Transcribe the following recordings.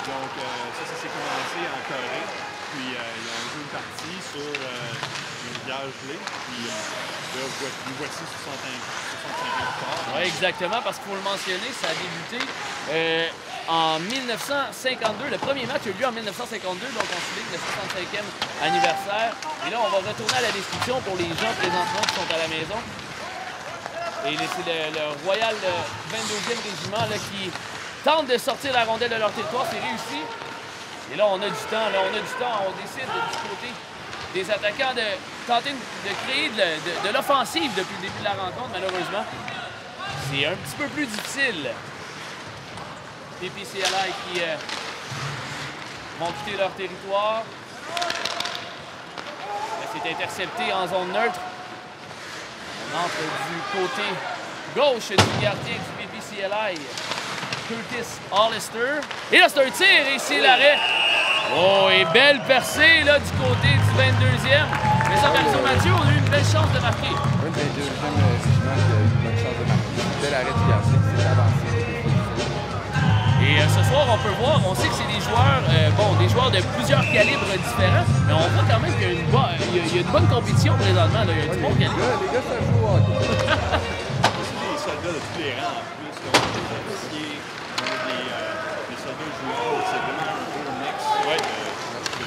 Donc, ça s'est commencé en Corée. Puis, ils ont joué une partie sur une rivière gelée. Puis, là, nous voici 65 ans plus tard. Oui, exactement, parce qu'il faut le mentionner, ça a débuté en 1952. Le premier match a eu lieu en 1952, donc on souligne le 65e anniversaire. Et là, on va retourner à la description pour les gens présentement qui sont à la maison. Et c'est le Royal 22e Régiment là, qui tente de sortir la rondelle de leur territoire. C'est réussi. Et là, on a du temps. On décide du côté des attaquants de tenter de créer de l'offensive depuis le début de la rencontre. Malheureusement, c'est un petit peu plus difficile. PPCLI qui vont quitter leur territoire. C'est intercepté en zone neutre. On entre du côté gauche du gardien du PPCLI, Curtis Hollister. Et là, c'est un tir et c'est l'arrêt. Oh, et belle percée là, du côté du 22e. Mais ça, Mathieu, on a eu une belle chance de marquer. Un des deuxièmes régiments qui a eu une bonne chance de marquer. Bel arrêt du gardien qui s'est avancé. Et ce soir, on peut voir, on sait que c'est des joueurs, des joueurs de plusieurs calibres différents, mais on voit quand même qu'il y a une bonne compétition présentement. Là. Il y a du bon calibre. Les gars, ça joue au hockey. C'est des soldats de tous les rangs en plus. On a des officiers, on a des soldats joueurs. C'est vraiment un beau mix de joueurs, tous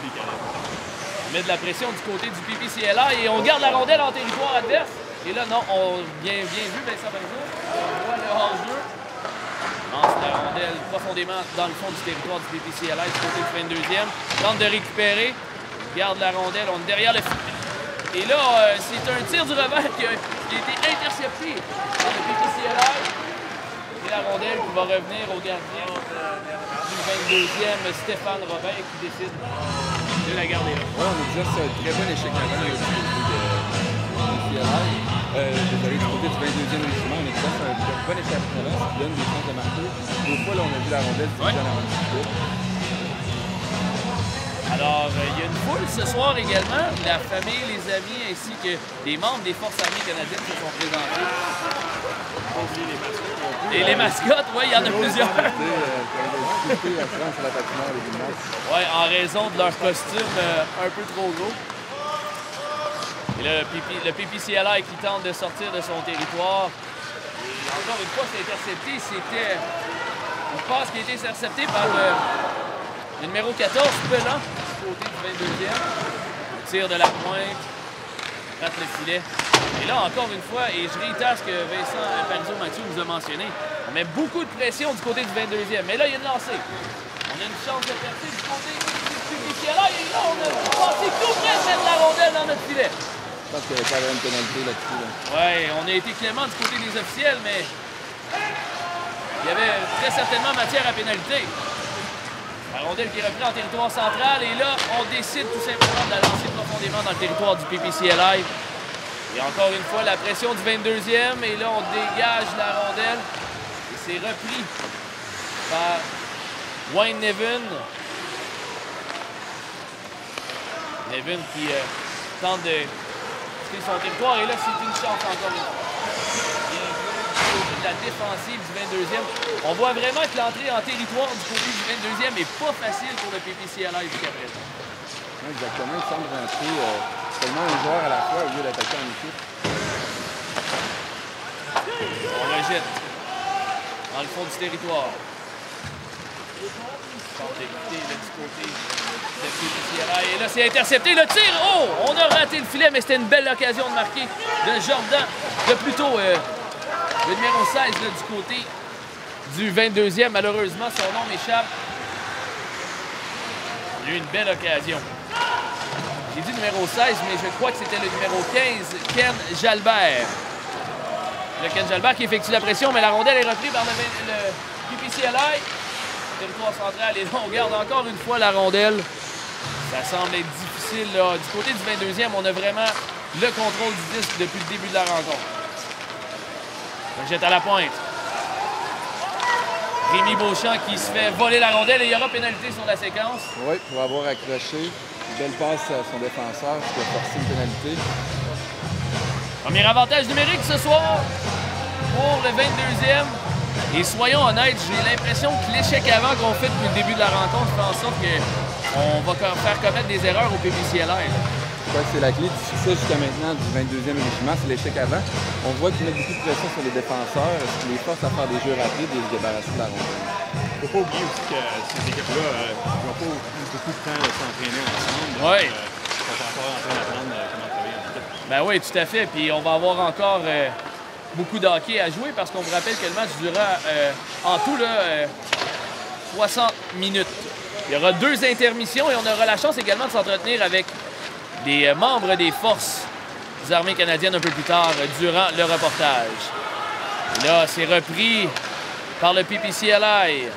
les calibres. On met de la pression du côté du PPCLA et on garde la rondelle en territoire adverse. Et là, non, bien vu, Vincent Benzo. On voit le hors-jeu. Lance la rondelle profondément dans le fond du territoire du PPCLA du côté du 22e. Tente de récupérer. Garde la rondelle. On est derrière le filet. Et là, c'est un tir du revers qui a été intercepté par le PPCLA. Et la rondelle qui va revenir au gardien du 22e, Stéphane Robin, qui décide de la garder là. Ouais, on nous disait que c'est un très bon échec avant du côté du PPCLI. Désolé, du côté du 22e régiment, on est disant que c'est un bon échec avant, ce qui donne des chances de marquer. Deux fois, là, on a vu la rondelle se diriger en avant. Alors, il y a une foule ce soir également. La famille, les amis, ainsi que des membres des Forces armées canadiennes se sont présentés. Et les mascottes, oui, il y en a plusieurs. Oui, en raison de leur costume un peu trop gros. Et là, le PPCLA qui tente de sortir de son territoire. Et encore une fois, c'est intercepté. C'était une passe qui a été interceptée par le numéro 14, Pelan, du côté du 22e. Le tir de la pointe, rate le filet. Et là, encore une fois, et je réitère ce que Vincent Panzo-Mathieu nous a mentionné, on met beaucoup de pression du côté du 22e. Mais là, il y a une lancée. On a une chance de percer du côté du PPCLA. Et là, on a passé tout près de mettre la rondelle dans notre filet. Je pense qu'il y avait pas une pénalité là-dessus. Là. Oui, on a été clément du côté des officiels, mais il y avait très certainement matière à pénalité. La rondelle qui est reprise en territoire central, et là, on décide tout simplement de la lancer profondément dans le territoire du PPCLI. Et encore une fois, la pression du 22e, et là, on dégage la rondelle. Et c'est repris par Wayne Nevin. Nevin qui tente de son territoire, et là, c'est une chance encore une fois. Bien joué de la défensive du 22e. On voit vraiment que l'entrée en territoire du côté du 22e n'est pas facile pour le PPCLA jusqu'à présent. Oui, exactement. Il semble rentrer seulement un joueur à la fois au lieu d'attaquer en équipe. On rejette dans le fond du territoire. Tente d'éviter du côté de PPCLA. Et là, c'est intercepté. Le tir! Oh! On a raté le filet, mais c'était une belle occasion de marquer de Jordan. De plutôt le numéro 16 là, du côté du 22e. Malheureusement, son nom m'échappe. Il y a eu une belle occasion. J'ai dit numéro 16, mais je crois que c'était le numéro 15, Ken Jalbert. Le Ken Jalbert qui effectue la pression, mais la rondelle est reprise par le PPCLI. Territoire central, et là, on garde encore une fois la rondelle. Ça semble être difficile. Là. Du côté du 22e, on a vraiment le contrôle du disque depuis le début de la rencontre. On jette à la pointe. Rémi Beauchamp qui se fait voler la rondelle, et il y aura pénalité sur la séquence. Oui, pour avoir accroché. Une belle passe à son défenseur, ce qui a forcé une pénalité. Premier avantage numérique ce soir pour le 22e. Et soyons honnêtes, j'ai l'impression que l'échec avant qu'on fait depuis le début de la rencontre fait en sorte qu'on va faire commettre des erreurs au PPCLR. Ouais, c'est la clé du succès jusqu'à maintenant du 22e régiment, c'est l'échec avant. On voit qu'ils mettent beaucoup de pression sur les défenseurs, ce qui les force à faire des jeux rapides et se débarrasser de la rondelle. Il ne faut pas oublier aussi que ces équipes-là n'ont pas eu beaucoup de temps de s'entraîner ensemble. Oui. Ils sont encore en train d'apprendre comment travailler en équipe. Ben oui, tout à fait. Puis on va avoir encore beaucoup de hockey à jouer parce qu'on vous rappelle que le match durera en tout là, 60 minutes. Il y aura 2 intermissions et on aura la chance également de s'entretenir avec des membres des forces des armées canadiennes un peu plus tard durant le reportage. Et là, c'est repris par le PPCLI.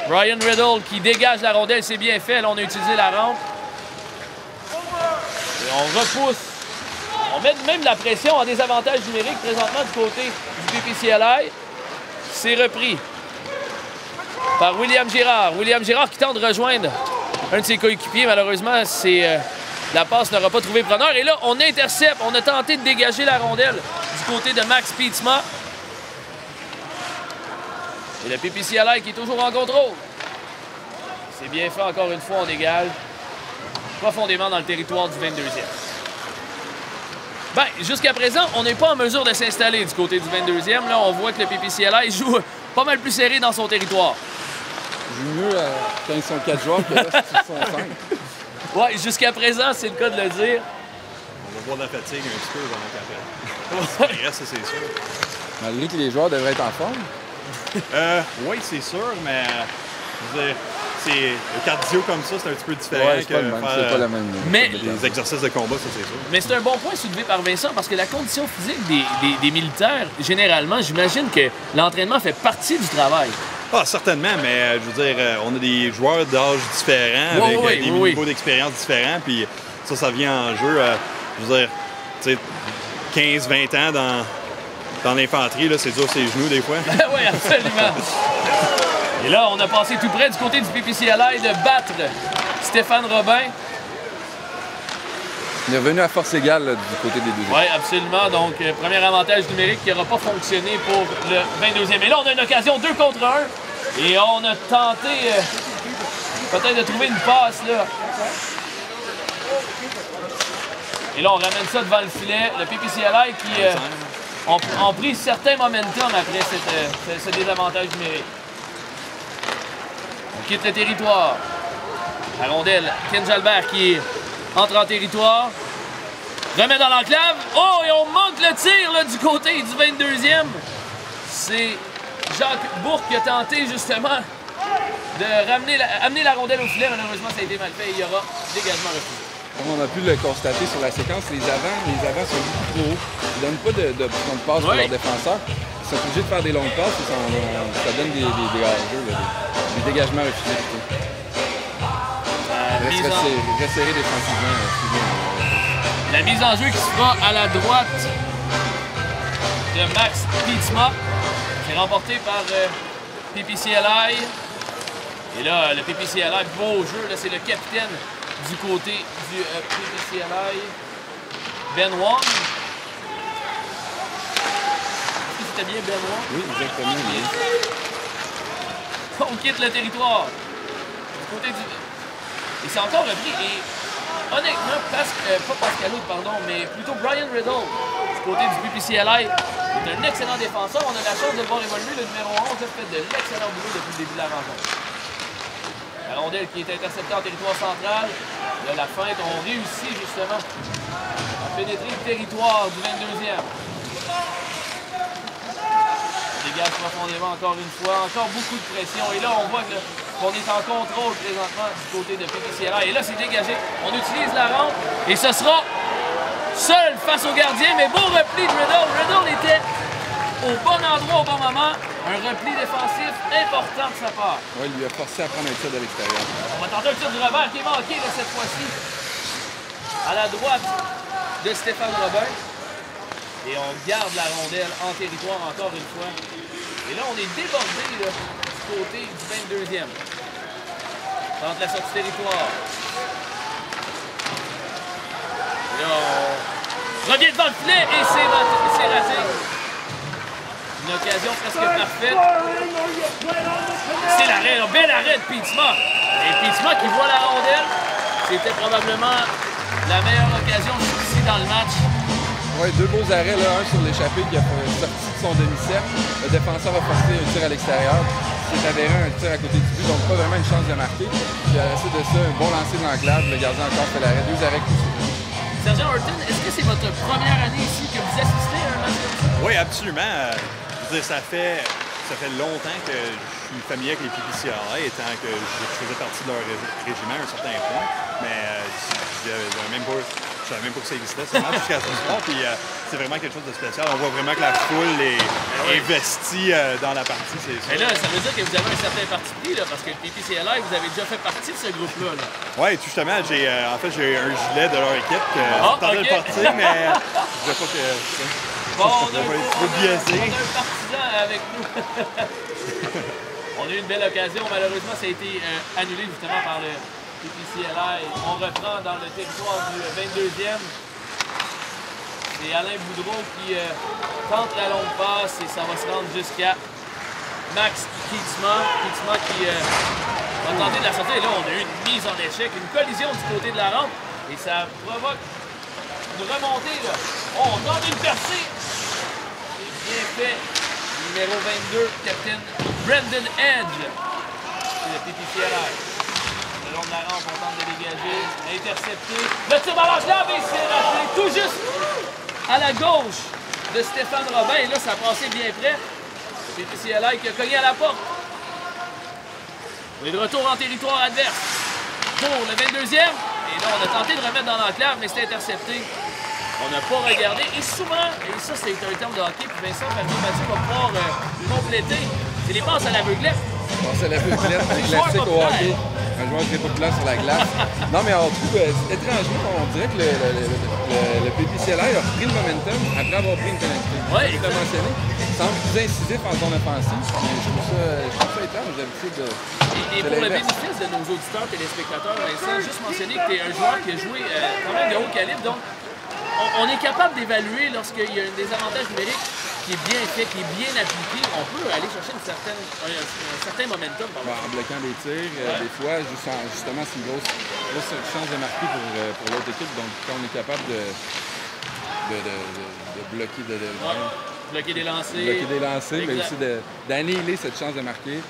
Ryan Riddle qui dégage la rondelle, c'est bien fait. Là, on a utilisé la rampe. Et on repousse. On met même la pression en désavantage numérique présentement du côté du PPCLI. C'est repris par William Girard. William Girard qui tente de rejoindre un de ses coéquipiers. Malheureusement, la passe n'aura pas trouvé preneur. Et là, on intercepte. On a tenté de dégager la rondelle du côté de Max Pietzma. Et le PPCLI qui est toujours en contrôle. C'est bien fait encore une fois. On dégage profondément dans le territoire du 22e. Bien, jusqu'à présent, on n'est pas en mesure de s'installer du côté du 22e. Là, on voit que le PPCLI joue pas mal plus serré dans son territoire. Il joue mieux quand ils sont 4 joueurs que là, s'ils sont 5. Oui, jusqu'à présent, c'est le cas de le dire. On va voir de la fatigue un petit peu avant qu'après. Ça, c'est sûr. Malgré que les joueurs devraient être en forme. Oui, c'est sûr, mais je veux dire, le cardio comme ça, c'est un petit peu différent Ouais, c'est pas le même. C'est pas la même. Mais les exercices de combat, ça, c'est sûr. Mais c'est un bon point soulevé par Vincent parce que la condition physique des militaires, généralement, j'imagine que l'entraînement fait partie du travail. Ah, certainement, mais je veux dire, on a des joueurs d'âge différents, avec des niveaux d'expérience différents, puis ça vient en jeu, je veux dire, tu sais, 15-20 ans dans l'infanterie, c'est dur ses genoux des fois. Oui, absolument. Et là, on a passé tout près du côté du PPCLI de battre Stéphane Robin. Il est revenu à force égale là, du côté des deux. Oui, absolument. Donc, premier avantage numérique qui n'aura pas fonctionné pour le 22e. Et là, on a une occasion 2 contre 1. Et on a tenté peut-être de trouver une passe, là. Et là, on ramène ça devant le filet. Le PPCLI qui ont pris certains momentum après ce désavantage numérique. On quitte le territoire. La rondelle, Ken Jalbert qui entre en territoire. Remet dans l'enclave. Oh, et on manque le tir là, du côté du 22e. C'est Jacques Bourque qui a tenté justement de amener la rondelle au filet. Malheureusement, ça a été mal fait. Il y aura dégagement refusé. Comme on a pu le constater sur la séquence, les avants sont beaucoup trop hauts. Ils ne donnent pas de passe pour leurs défenseurs. Ils sont obligés de faire des longues passes et ça donne des hors-jeux, des dégagements refusés plutôt. Resserrer défensivement. La mise en jeu qui se fera à la droite de Max Pietzma. C'est remporté par PPCLI. Et là, le PPCLI, beau jeu, c'est le capitaine du côté du PPCLI, Ben Wong. Est-ce que c'était bien Ben Wong? Oui, exactement. On quitte le territoire. Du côté du... Et c'est encore repris. Et honnêtement, pas Pascal, pardon, mais plutôt Brian Riddle, du côté du PPCLI, est un excellent défenseur. On a la chance de le voir évoluer. Le numéro 11 a fait de l'excellent boulot depuis le début de la rencontre. La rondelle qui est interceptée en territoire central. Là, la feinte, on réussit justement à pénétrer le territoire du 22e. On dégage profondément encore une fois. Encore beaucoup de pression. Et là, on voit qu'on est en contrôle présentement du côté de PPCLI. Et là, c'est dégagé. On utilise la rampe. Et ce sera seul face au gardien. Mais beau repli de Riddle. Riddle était au bon endroit, au bon moment. Un repli défensif important de sa part. Oui, il lui a forcé à prendre un tir de l'extérieur. On va tenter un tir du revers qui est manqué là, cette fois-ci. À la droite de Stéphane Robin. Et on garde la rondelle en territoire encore une fois. Et là, on est débordé là, du côté du 22e. Tente la sortie territoire. Et là, on revient devant le filet et c'est raté. Une occasion presque parfaite. C'est l'arrêt, un bel arrêt de Pietzma. Et Pietzma qui voit la rondelle, c'était probablement la meilleure occasion ici dans le match. Oui, deux beaux arrêts, là, un sur l'échappée qui a sorti de son demi-cercle. Le défenseur a forcé un tir à l'extérieur. C'est avéré un tir à côté du but, donc pas vraiment une chance de marquer. Puis à la suite de ça, un bon lancer de l'enclave, le gardien encore fait l'arrêt. Deux arrêts coups. Sergent Horton, est-ce que c'est votre première année ici que vous assistez à un match comme ça? Oui, absolument. Je veux dire, ça fait longtemps que je suis familier avec les PPCLA, étant que je faisais partie de leur régiment à un certain point. Mais je ne savais même pas que ça existait seulement jusqu'à ce soir. Puis c'est vraiment quelque chose de spécial. On voit vraiment que la foule est investie dans la partie, c'est sûr. Mais là, ça veut dire que vous avez un certain parti pris, là, parce que le PPCLA, vous avez déjà fait partie de ce groupe-là. Oui, justement, j'ai un gilet de leur équipe que je tentais de porter, mais je ne veux pas que bon, on a biaisé. un partisan avec nous. On a eu une belle occasion. Malheureusement, ça a été annulé justement par le PPCLA. On reprend dans le territoire du 22e. C'est Alain Boudreau qui tente la longue passe et ça va se rendre jusqu'à Max Pietzma. Pietzma qui va tenter de la sortir. Et là, on a eu une mise en échec, une collision du côté de la rampe. Et ça provoque une remontée. Là. Oh, on tente une percée. C'est bien fait. Numéro 22, capitaine Brendan Edge. C'est le PPCLA. Le long de la rampe, on tente de dégager. Intercepté. Le tir dans l'enclave et c'est raté. Tout juste à la gauche de Stéphane Robin. Et là, ça a passé bien près. Le PPCLA qui a cogné à la porte. On est de retour en territoire adverse pour le 22e. Et là, on a tenté de remettre dans l'enclave, mais c'était intercepté. On n'a pas regardé. Et souvent, et ça, c'est un terme de hockey, puis Vincent Mathieu va pouvoir compléter. C'est les passes à l'aveuglette. Passes à l'aveuglette, un classique au hockey. Un joueur très populaire sur la glace. Non, mais on trouve, étrangement, on dirait que le PPCLA a repris le momentum après avoir pris une pénalité. Oui, comme tu as mentionné. Il semble plus incisif en zone offensive. Je trouve ça étrange, j'ai l'habitude de. Et pour le bénéfice de nos auditeurs, téléspectateurs, Vincent, juste mentionner que tu es un joueur qui a joué quand même de haut calibre. Donc, on est capable d'évaluer lorsqu'il y a des avantages numériques qui est bien fait, qui est bien appliqué. On peut aller chercher un certain momentum. En bloquant des tirs, des fois, justement, c'est une grosse chance de marquer pour l'autre équipe. Donc, quand on est capable de bloquer bloquer des lancers. Bloquer des lancers, mais aussi d'annihiler cette chance de marquer.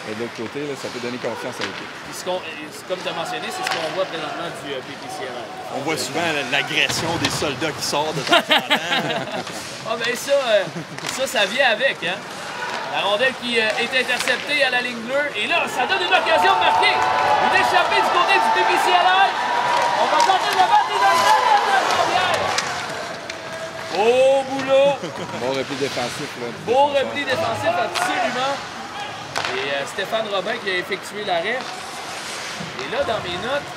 Et de l'autre côté, là, ça peut donner confiance à l'équipe. Comme tu as mentionné, c'est ce qu'on voit présentement du PPCLA. On voit souvent l'agression des soldats qui sortent de temps en temps. Ah ben ça vient avec, hein? La rondelle qui est interceptée à la ligne bleue. Et là, ça donne une occasion de marquer. Une échappée du côté du PPCLA. On va tenter de la battre dans la frontière. Beau boulot! Bon repli défensif. Là, beau repli défensif, absolument. Et Stéphane Robin qui a effectué l'arrêt. Et là, dans mes notes,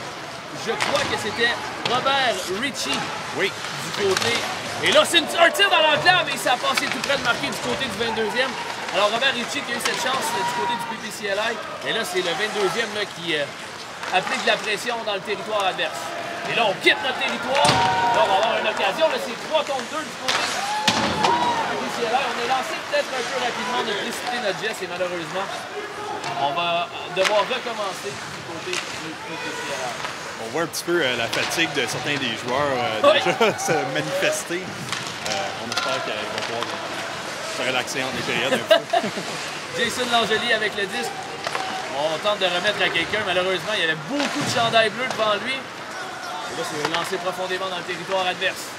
je crois que c'était Robert Ritchie du côté. Et là, c'est un tir dans l'enclave et ça a passé tout près de marquer du côté du 22e. Alors, Robert Ritchie qui a eu cette chance du côté du PPCLA. Et là, c'est le 22e là, qui applique de la pression dans le territoire adverse. Et là, on quitte notre territoire. Là, on va avoir une occasion. Là, c'est 3 contre 2 du côté du PPCLA. On est lancé peut-être un peu rapidement. On a précipité notre geste et malheureusement, on va devoir recommencer du côté du PPCLA. On voit un petit peu la fatigue de certains des joueurs déjà se manifester. On espère qu'ils vont pouvoir se relaxer entre les périodes un peu. Jason Langeli avec le disque. On tente de remettre à quelqu'un. Malheureusement, il y avait beaucoup de chandails bleus devant lui. Et là, c'est lancé profondément dans le territoire adverse.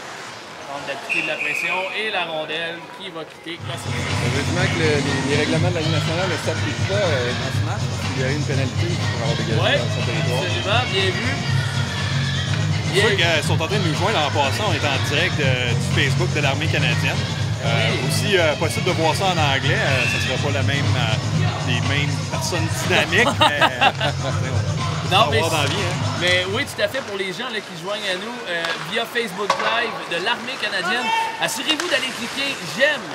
On tente d'appliquer de la pression et la rondelle qui va quitter classiquement. Heureusement que les règlements de la Ligue nationale ne s'appliquent pas dans ce match parce qu'il y a eu une pénalité pour avoir dégagé dans son territoire. Absolument, bien vu. Ceux qui sont en train de nous joindre en passant, on est en direct du Facebook de l'armée canadienne. Aussi possible de voir ça en anglais, ça ne sera pas les mêmes personnes dynamiques, mais non, mais oui, tout à fait, pour les gens là, qui se joignent à nous via Facebook Live de l'armée canadienne, assurez-vous d'aller cliquer « J'aime »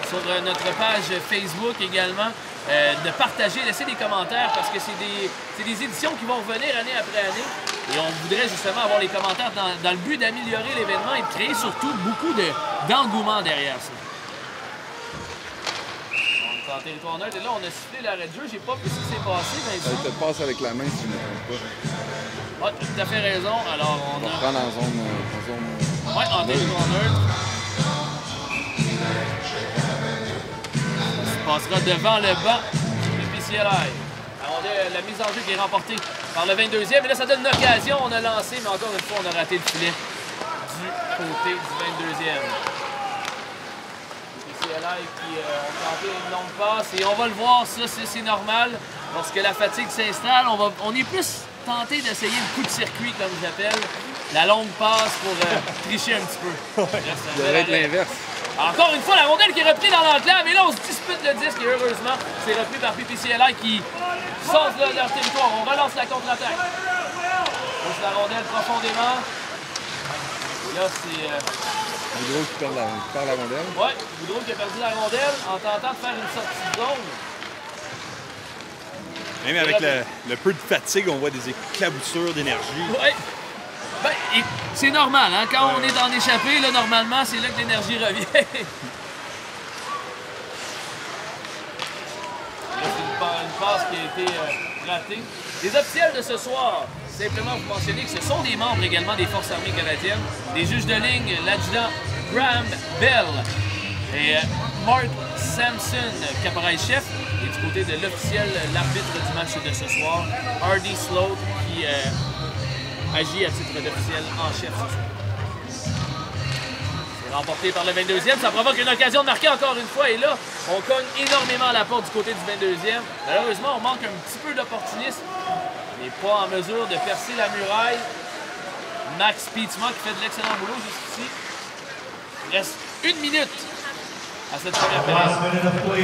sur notre page Facebook également, de partager, laisser des commentaires parce que c'est des éditions qui vont revenir année après année et on voudrait justement avoir les commentaires dans le but d'améliorer l'événement et de créer surtout beaucoup d'engouement derrière ça. en territoire neutre. Et là, on a sifflé l'arrêt de jeu. J'ai pas vu ce qui s'est passé. Il te passe avec la main si je ne me trompe pas. Ah, tu as tout à fait raison. Alors, on a... prendre en zone... Ouais, en territoire neutre. Ça se passera devant le banc du PCLI. Alors, la mise en jeu qui est remportée par le 22e. Et là, ça donne une occasion. On a lancé, mais encore une fois, on a raté le filet du côté du 22e. PCLI qui ont tenté une longue passe. Et on va le voir, ça, c'est normal. Lorsque la fatigue s'installe, on est plus tenté d'essayer le coup de circuit, comme j'appelle. La longue passe pour tricher un petit peu. Ça devrait être l'inverse. Encore une fois, la rondelle qui est reprise dans l'enclave. Et là, on se dispute le disque. Et heureusement, c'est repris par PPCLI qui sort de leur territoire. On relance la contre-attaque. On pousse la rondelle profondément. Et là, c'est... Boudreau qui perd la rondelle. Oui, Boudreau qui a perdu la rondelle en tentant de faire une sortie de zone. Même avec le peu de fatigue, on voit des éclaboussures d'énergie. Oui. Ben, c'est normal, hein? Quand on est en échappée, là, normalement, c'est là que l'énergie revient. Là, c'est une passe qui a été ratée. Les officiels de ce soir, simplement vous mentionner que ce sont des membres également des Forces armées canadiennes, des juges de ligne, l'adjudant Graham Bell et Mark Sampson, caporal-chef, et du côté de l'officiel, l'arbitre du match de ce soir, Hardy Sloat, qui agit à titre d'officiel en chef ce soir. C'est remporté par le 22e, ça provoque une occasion de marquer encore une fois, et là, on cogne énormément à la porte du côté du 22e. Malheureusement, on manque un petit peu d'opportunisme, mais pas en mesure de percer la muraille. Max Pietzma qui fait de l'excellent boulot jusqu'ici. Il reste 1 minute à cette première période. On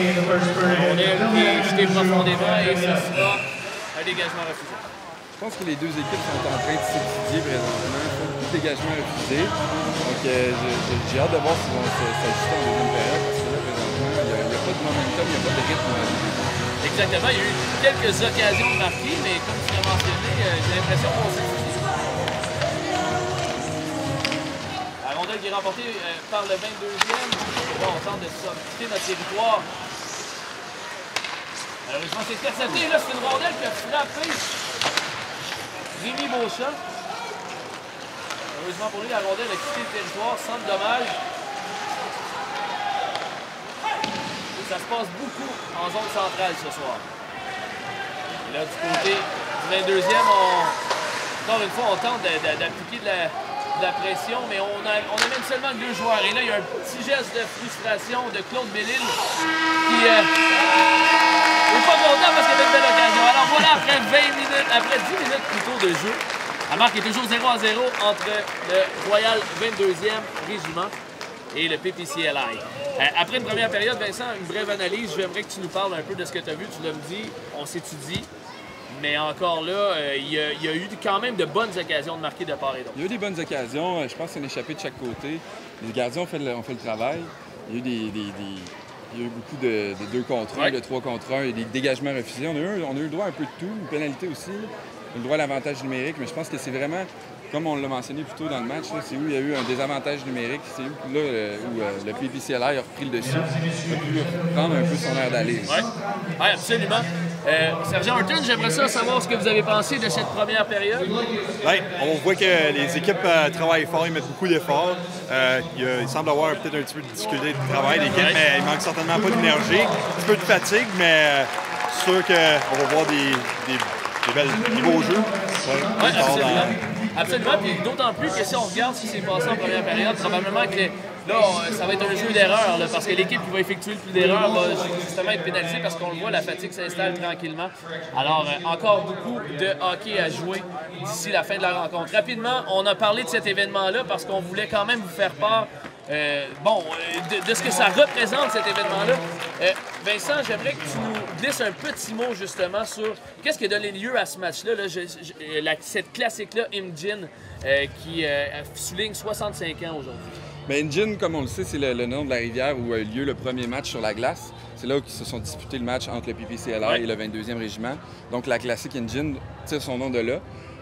est jeté profondément et ce sera un dégagement refusé. Je pense que les deux équipes sont en train de s'étudier présentement. Beaucoup de dégagements refusés. Donc j'ai hâte de voir s'ils vont s'ajuster en deuxième période parce que là, présentement, il n'y a pas de momentum, il n'y a pas de rythme. Exactement. Il y a eu quelques occasions de marquer, mais comme tu l'as mentionné, j'ai l'impression qu'on s'étudie. La rondelle qui est remportée par le 22e. Bon, on tente de quitter notre territoire. Malheureusement, c'est intercepté. Là, c'est une rondelle qui a frappé Rémi Beauchamp. Heureusement pour lui, la rondelle a quitté le territoire sans dommage. Et ça se passe beaucoup en zone centrale ce soir. Et là, du côté du 22e, encore une fois, on tente d'appliquer de la pression, mais on amène seulement 2 joueurs. Et là, il y a un petit geste de frustration de Claude Bellil qui n'est pas content parce qu'il y avait une belle occasion. Alors voilà, après 10 minutes plutôt de jeu, la marque est toujours 0-0 entre le Royal 22e Régiment et le PPCLI. Après une première période, Vincent, une brève analyse. J'aimerais que tu nous parles un peu de ce que tu as vu. Tu l'as dit, on s'étudie. Mais encore là, il y a eu quand même de bonnes occasions de marquer de part et d'autre. Il y a eu des bonnes occasions. Je pense que c'est une échappée de chaque côté. Les gardiens ont fait le travail. Il y a eu il y a eu beaucoup de 2 contre 1, de 3 contre 1 et des dégagements refusés. On a eu le droit à un peu de tout, une pénalité aussi. On a eu le droit à l'avantage numérique, mais je pense que c'est vraiment, comme on l'a mentionné plus tôt dans le match, c'est où il y a eu un désavantage numérique. C'est où le PPCLI a repris le dessus. Il a pu prendre un peu son air d'aller. Oui, absolument. Sergent Horton, j'aimerais savoir ce que vous avez pensé de cette première période. Oui, on voit que les équipes travaillent fort, ils mettent beaucoup d'efforts. Il semble avoir peut-être un petit peu de difficulté de travail, l'équipe, mais il manque certainement pas d'énergie. Un petit peu de fatigue, mais sûr qu'on va voir des beaux jeux. Oui, absolument. Absolument, puis d'autant plus que si on regarde ce qui s'est passé en première période, probablement que là, ça va être un jeu d'erreur, parce que l'équipe qui va effectuer le plus d'erreurs va justement être pénalisée parce qu'on le voit, la fatigue s'installe tranquillement. Alors, encore beaucoup de hockey à jouer d'ici la fin de la rencontre. Rapidement, on a parlé de cet événement-là parce qu'on voulait quand même vous faire part de ce que ça représente, cet événement-là. Vincent, j'aimerais que tu nous glisses un petit mot justement sur qu'est-ce qui a donné lieu à ce match-là, cette classique-là, Imjin, qui souligne 65 ans aujourd'hui. Bien, Imjin, comme on le sait, c'est le nom de la rivière où a eu lieu le premier match sur la glace. C'est là où ils se sont disputés le match entre le PPCLI et le 22e régiment. Donc la classique Imjin tire son nom de là.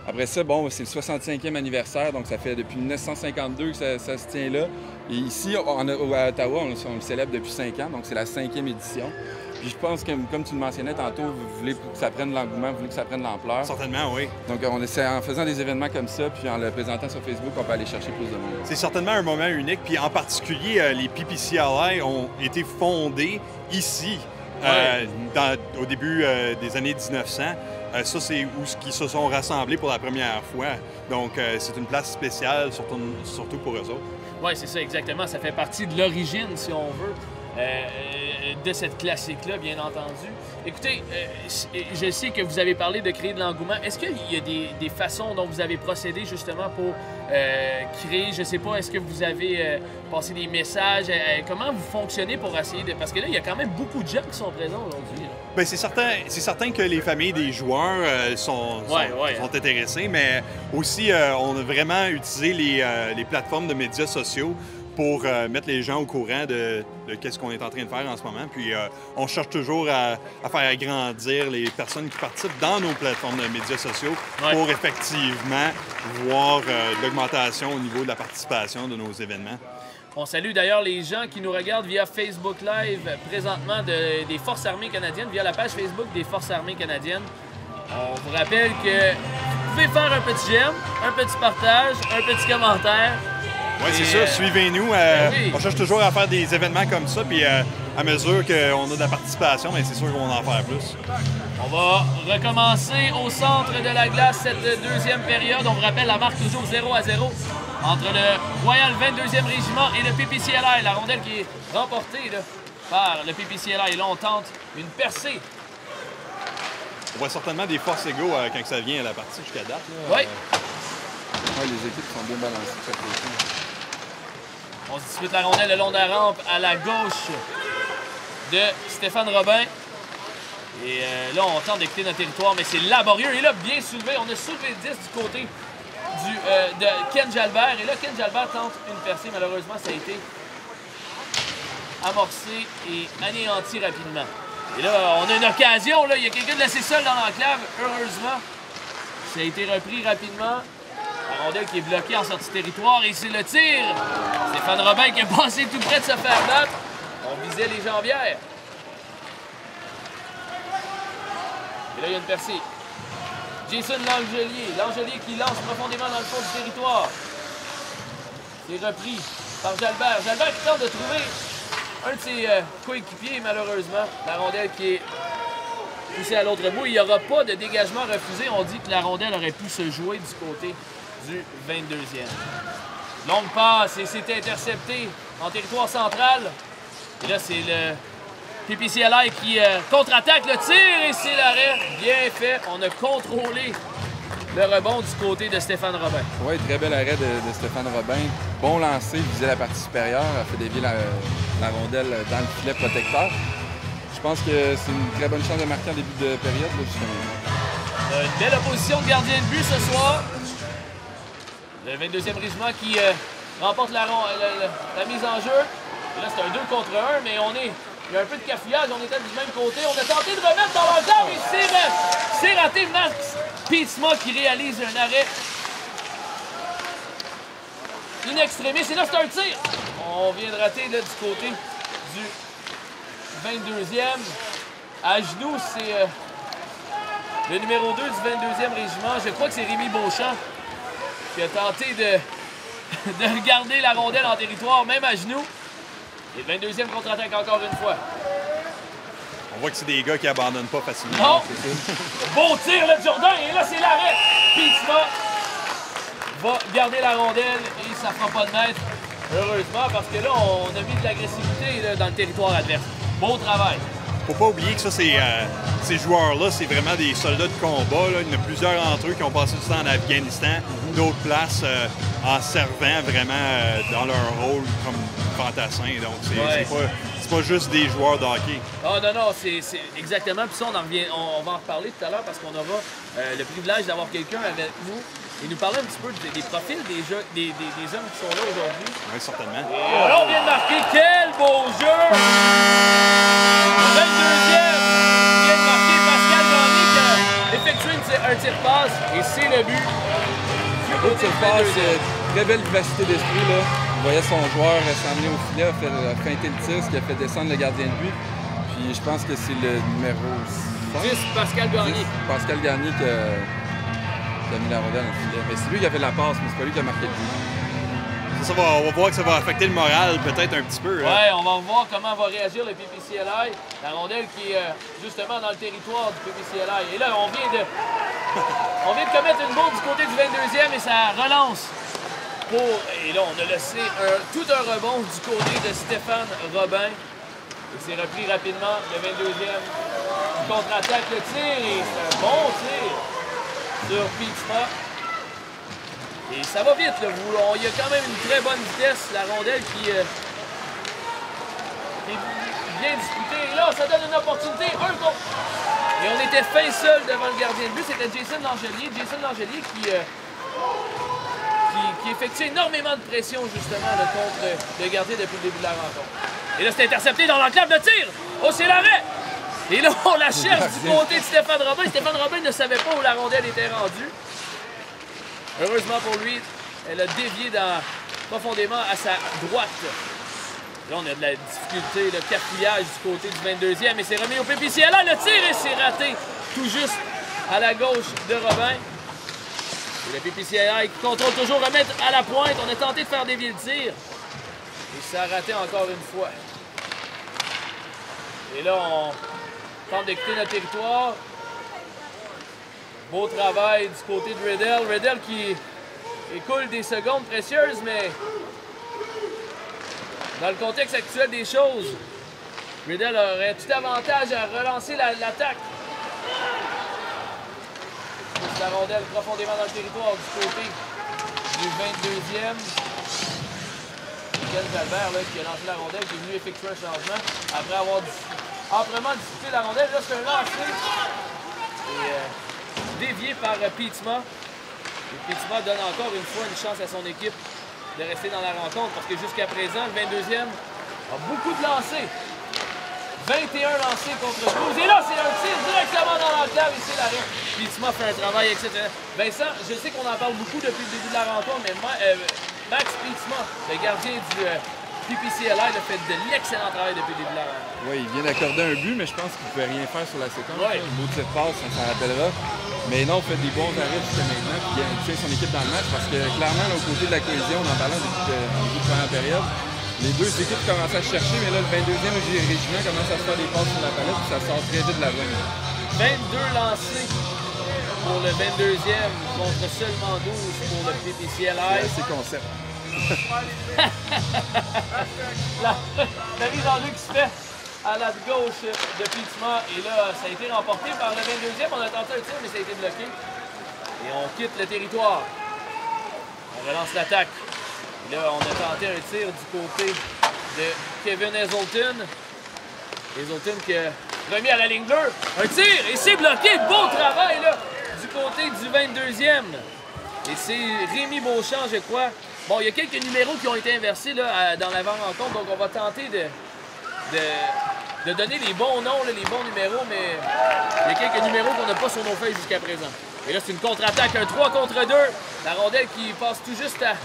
Après ça, bon, c'est le 65e anniversaire, donc ça fait depuis 1952 que ça se tient là. Et ici, à Ottawa, on le célèbre depuis 5 ans, donc c'est la 5e édition. Puis je pense que, comme tu le mentionnais tantôt, vous voulez que ça prenne de l'engouement, vous voulez que ça prenne de l'ampleur. Certainement, oui. Donc on essaie, en faisant des événements comme ça, puis en le présentant sur Facebook, on peut aller chercher plus de monde. C'est certainement un moment unique. Puis en particulier, les PPCLI ont été fondés ici, au début des années 1900. Ça, c'est où ils se sont rassemblés pour la première fois. Donc, c'est une place spéciale, surtout pour eux autres. Oui, c'est ça, exactement. Ça fait partie de l'origine, si on veut, de cette classique-là, bien entendu. Écoutez, je sais que vous avez parlé de créer de l'engouement. Est-ce qu'il y a des façons dont vous avez procédé justement pour créer, je sais pas, est-ce que vous avez passé des messages? Comment vous fonctionnez pour essayer de... Parce que là, il y a quand même beaucoup de gens qui sont présents aujourd'hui. Bien, c'est certain que les familles des joueurs sont intéressées, mais aussi, on a vraiment utilisé les plateformes de médias sociaux pour mettre les gens au courant de qu'est-ce qu'on est en train de faire en ce moment. Puis on cherche toujours à faire agrandir les personnes qui participent dans nos plateformes de médias sociaux pour effectivement voir l'augmentation au niveau de la participation de nos événements. On salue d'ailleurs les gens qui nous regardent via Facebook Live présentement des Forces armées canadiennes, via la page Facebook des Forces armées canadiennes. On vous rappelle que vous pouvez faire un petit j'aime, un petit partage, un petit commentaire. Oui, c'est ça. Suivez-nous. On cherche toujours à faire des événements comme ça, puis à mesure qu'on a de la participation, c'est sûr qu'on va en faire plus. On va recommencer au centre de la glace cette deuxième période. On vous rappelle la marque toujours 0-0 entre le Royal 22e Régiment et le PPCLI. La rondelle qui est remportée là, par le PPCLI. Et là, on tente une percée. On voit certainement des forces égaux quand ça vient à la partie jusqu'à date. Oui. Les équipes sont bien balancées de chaque côté. On se dispute la rondelle le long de la rampe à la gauche de Stéphane Robin. Et là, on tente de quitter notre territoire, mais c'est laborieux. Et là, bien soulevé. On a soulevé le 10 du côté de Ken Jalbert. Et là, Ken Jalbert tente une percée. Malheureusement, ça a été amorcé et anéanti rapidement. Et là, on a une occasion. Là. Il y a quelqu'un de laissé seul dans l'enclave. Heureusement, ça a été repris rapidement. La rondelle qui est bloquée en sortie de territoire. Et c'est le tir. Stéphane Robin qui est passé tout près de se faire battre. On visait les jambières. Et là, il y a une percée. Jason Langelier. Langelier qui lance profondément dans le fond du territoire. C'est repris par Jalbert. Jalbert qui tente de trouver un de ses coéquipiers, malheureusement. La rondelle qui est poussée à l'autre bout. Il n'y aura pas de dégagement refusé. On dit que la rondelle aurait pu se jouer du côté du 22e. Longue passe et c'est intercepté en territoire central. Et là, c'est le PPCLI qui contre-attaque le tir et c'est l'arrêt. Bien fait. On a contrôlé le rebond du côté de Stéphane Robin. Oui, très bel arrêt de Stéphane Robin. Bon lancer, il visait la partie supérieure, a fait dévier la rondelle dans le filet protecteur. Je pense que c'est une très bonne chance de marquer en début de période. Là, justement. Une belle opposition de gardien de but ce soir. Le 22e régiment qui remporte la mise en jeu. Et là, c'est un 2 contre 1, mais il y a un peu de cafouillage. On était du même côté. On a tenté de remettre dans l'enclave et c'est raté. Max Pietzma qui réalise un arrêt in extremis. Et là, c'est un tir. On vient de rater là, du côté du 22e. À genoux, c'est le numéro 2 du 22e régiment. Je crois que c'est Rémi Beauchamp qui a tenté de garder la rondelle en territoire, même à genoux. Et le 22e contre-attaque encore une fois. On voit que c'est des gars qui abandonnent pas facilement. Non! Beau tir, le Jourdain! Et là, c'est l'arrêt! Pietzma va garder la rondelle et ça fera pas de mètre. Heureusement, parce que là, on a mis de l'agressivité dans le territoire adverse. Beau travail. Faut pas oublier que ça, ces joueurs-là, c'est vraiment des soldats de combat. Là. Il y en a plusieurs d'entre eux qui ont passé du temps en Afghanistan, d'autres places en servant vraiment dans leur rôle comme fantassins. Donc, c'est pas juste des joueurs de hockey. Ah non, c'est exactement. Puis ça, on va en reparler tout à l'heure parce qu'on aura le privilège d'avoir quelqu'un avec nous et nous parler un petit peu des profils des hommes qui sont là aujourd'hui. Oui, certainement. Et là, on vient de marquer. Quel beau jeu! Le 22e vient de marquer Pascal Gagné qui a effectué un tir-passe et c'est le but. Un tir-passe, très belle vivacité d'esprit. Là. On voyait son joueur s'emmener au filet, a feinté le tir, ce qui a fait descendre le gardien de but. Puis je pense que c'est le numéro 10, Pascal Gagné. Pascal Gagné qui a mis la rondelle dans le filet. Mais c'est lui qui a fait la passe, mais c'est pas lui qui a marqué le but. On va voir que ça va affecter le moral peut-être un petit peu. Ouais, on va voir comment va réagir le PPCLI. La rondelle qui est justement dans le territoire du PPCLI. Et là, on vient de commettre une bourde du côté du 22e et ça relance. Et là, on a laissé tout un rebond du côté de Stéphane Robin. Et c'est repris rapidement. Le 22e contre-attaque le tir et c'est un bon tir sur Pietzma. Et ça va vite, là. Il y a quand même une très bonne vitesse. La rondelle qui est bien disputée. Et là, ça donne une opportunité. Un contre. Et on était fin seul devant le gardien de but. C'était Jason Langelier. Jason Langelier qui effectue énormément de pression, justement, là, contre le gardien depuis le début de la rencontre. Et là, c'est intercepté dans l'enclave de tir. Oh, c'est l'arrêt! Et là, on la cherche du côté de Stéphane Robin. Stéphane Robin ne savait pas où la rondelle était rendue. Heureusement pour lui, elle a dévié profondément à sa droite. Là, on a de la difficulté, le cafouillage du côté du 22e. Et c'est remis au PPCLI. Le tir et c'est raté tout juste à la gauche de Robin. Et le PPCLI qui contrôle toujours remettre à la pointe. On a tenté de faire dévier le tir. Et ça a raté encore une fois. Et là, on tente de quitter notre territoire. Beau travail du côté de Riddell. Riddell qui écoule des secondes précieuses, mais dans le contexte actuel des choses, Riddell aurait tout avantage à relancer l'attaque. La rondelle profondément dans le territoire du côté du 22e. Ken Jalbert là, qui a lancé la rondelle, qui est venu effectuer un changement après avoir amplement disputé la rondelle. Là, c'est un lancer et dévié par Pietzma. Et Pietzma donne encore une fois une chance à son équipe de rester dans la rencontre parce que jusqu'à présent, le 22e a beaucoup de lancers. 21 lancés contre 12. Et là, c'est un tir directement dans l'enclave et c'est l'arrêt. Pietzma fait un travail exceptionnel. Vincent, je sais qu'on en parle beaucoup depuis le début de la rencontre, mais Max Pietzma, le gardien du PPCLI, a fait de l'excellent travail depuis le début de la rencontre. Oui, il vient d'accorder un but, mais je pense qu'il ne pouvait rien faire sur la séquence. Ouais. Le bout de cette passe, on s'en rappellera. Mais non, il fait des bons arrêts jusqu'à maintenant, puis il tient son équipe dans le match parce que clairement, là, au côté de la cohésion, on en parlait depuis le début de première période, les deux équipes commencent à se chercher, mais là, le 22e régiment commence à se faire des passes sur la palette, puis ça sort très vite de la zone. 22 lancés pour le 22e contre seulement 12 pour le PPCLI. C'est concept. la mise en jeu qui se fait à la gauche de Pietzma. Et là, ça a été remporté par le 22e. On a tenté un tir, mais ça a été bloqué. Et on quitte le territoire. On relance l'attaque. Et là, on a tenté un tir du côté de Kevin Hazelton. Hazelton qui a remis à la ligne bleue. Un tir et c'est bloqué. Beau travail là, du côté du 22e. Et c'est Rémi Beauchamp, je crois. Bon, il y a quelques numéros qui ont été inversés là, dans l'avant-rencontre, donc on va tenter de donner les bons noms, là, les bons numéros, mais il y a quelques numéros qu'on n'a pas sur nos feuilles jusqu'à présent. Et là, c'est une contre-attaque, un 3 contre 2. La rondelle qui passe tout juste à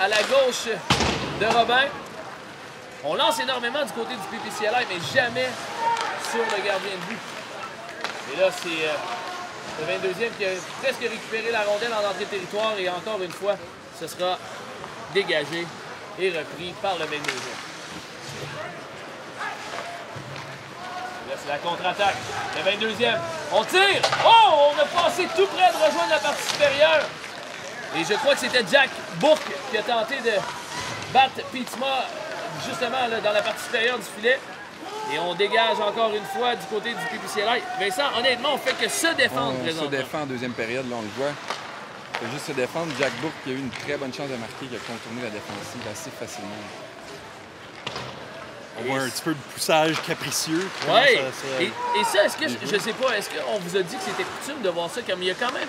la gauche de Robin. On lance énormément du côté du PPCLI, mais jamais sur le gardien de but. Et là, c'est le 22e qui a presque récupéré la rondelle en entrée de territoire et encore une fois, ce sera dégagé et repris par le 22e. Là, c'est la contre-attaque. Le 22e. On tire! Oh! On a passé tout près de rejoindre la partie supérieure. Et je crois que c'était Jack Bourque qui a tenté de battre Pietzma justement là, dans la partie supérieure du filet. Et on dégage encore une fois du côté du PPCLI. Vincent, honnêtement, on fait que se défendre présentement. On se défend en deuxième période, là, on le voit. Il faut juste se défendre. Jack Bourque qui a eu une très bonne chance de marquer, qui a contourné la défensive assez facilement. On voit un petit peu de poussage capricieux. Oui. Et ça, est-ce que, je sais pas, est-ce qu'on vous a dit que c'était coutume de voir ça comme il y a quand même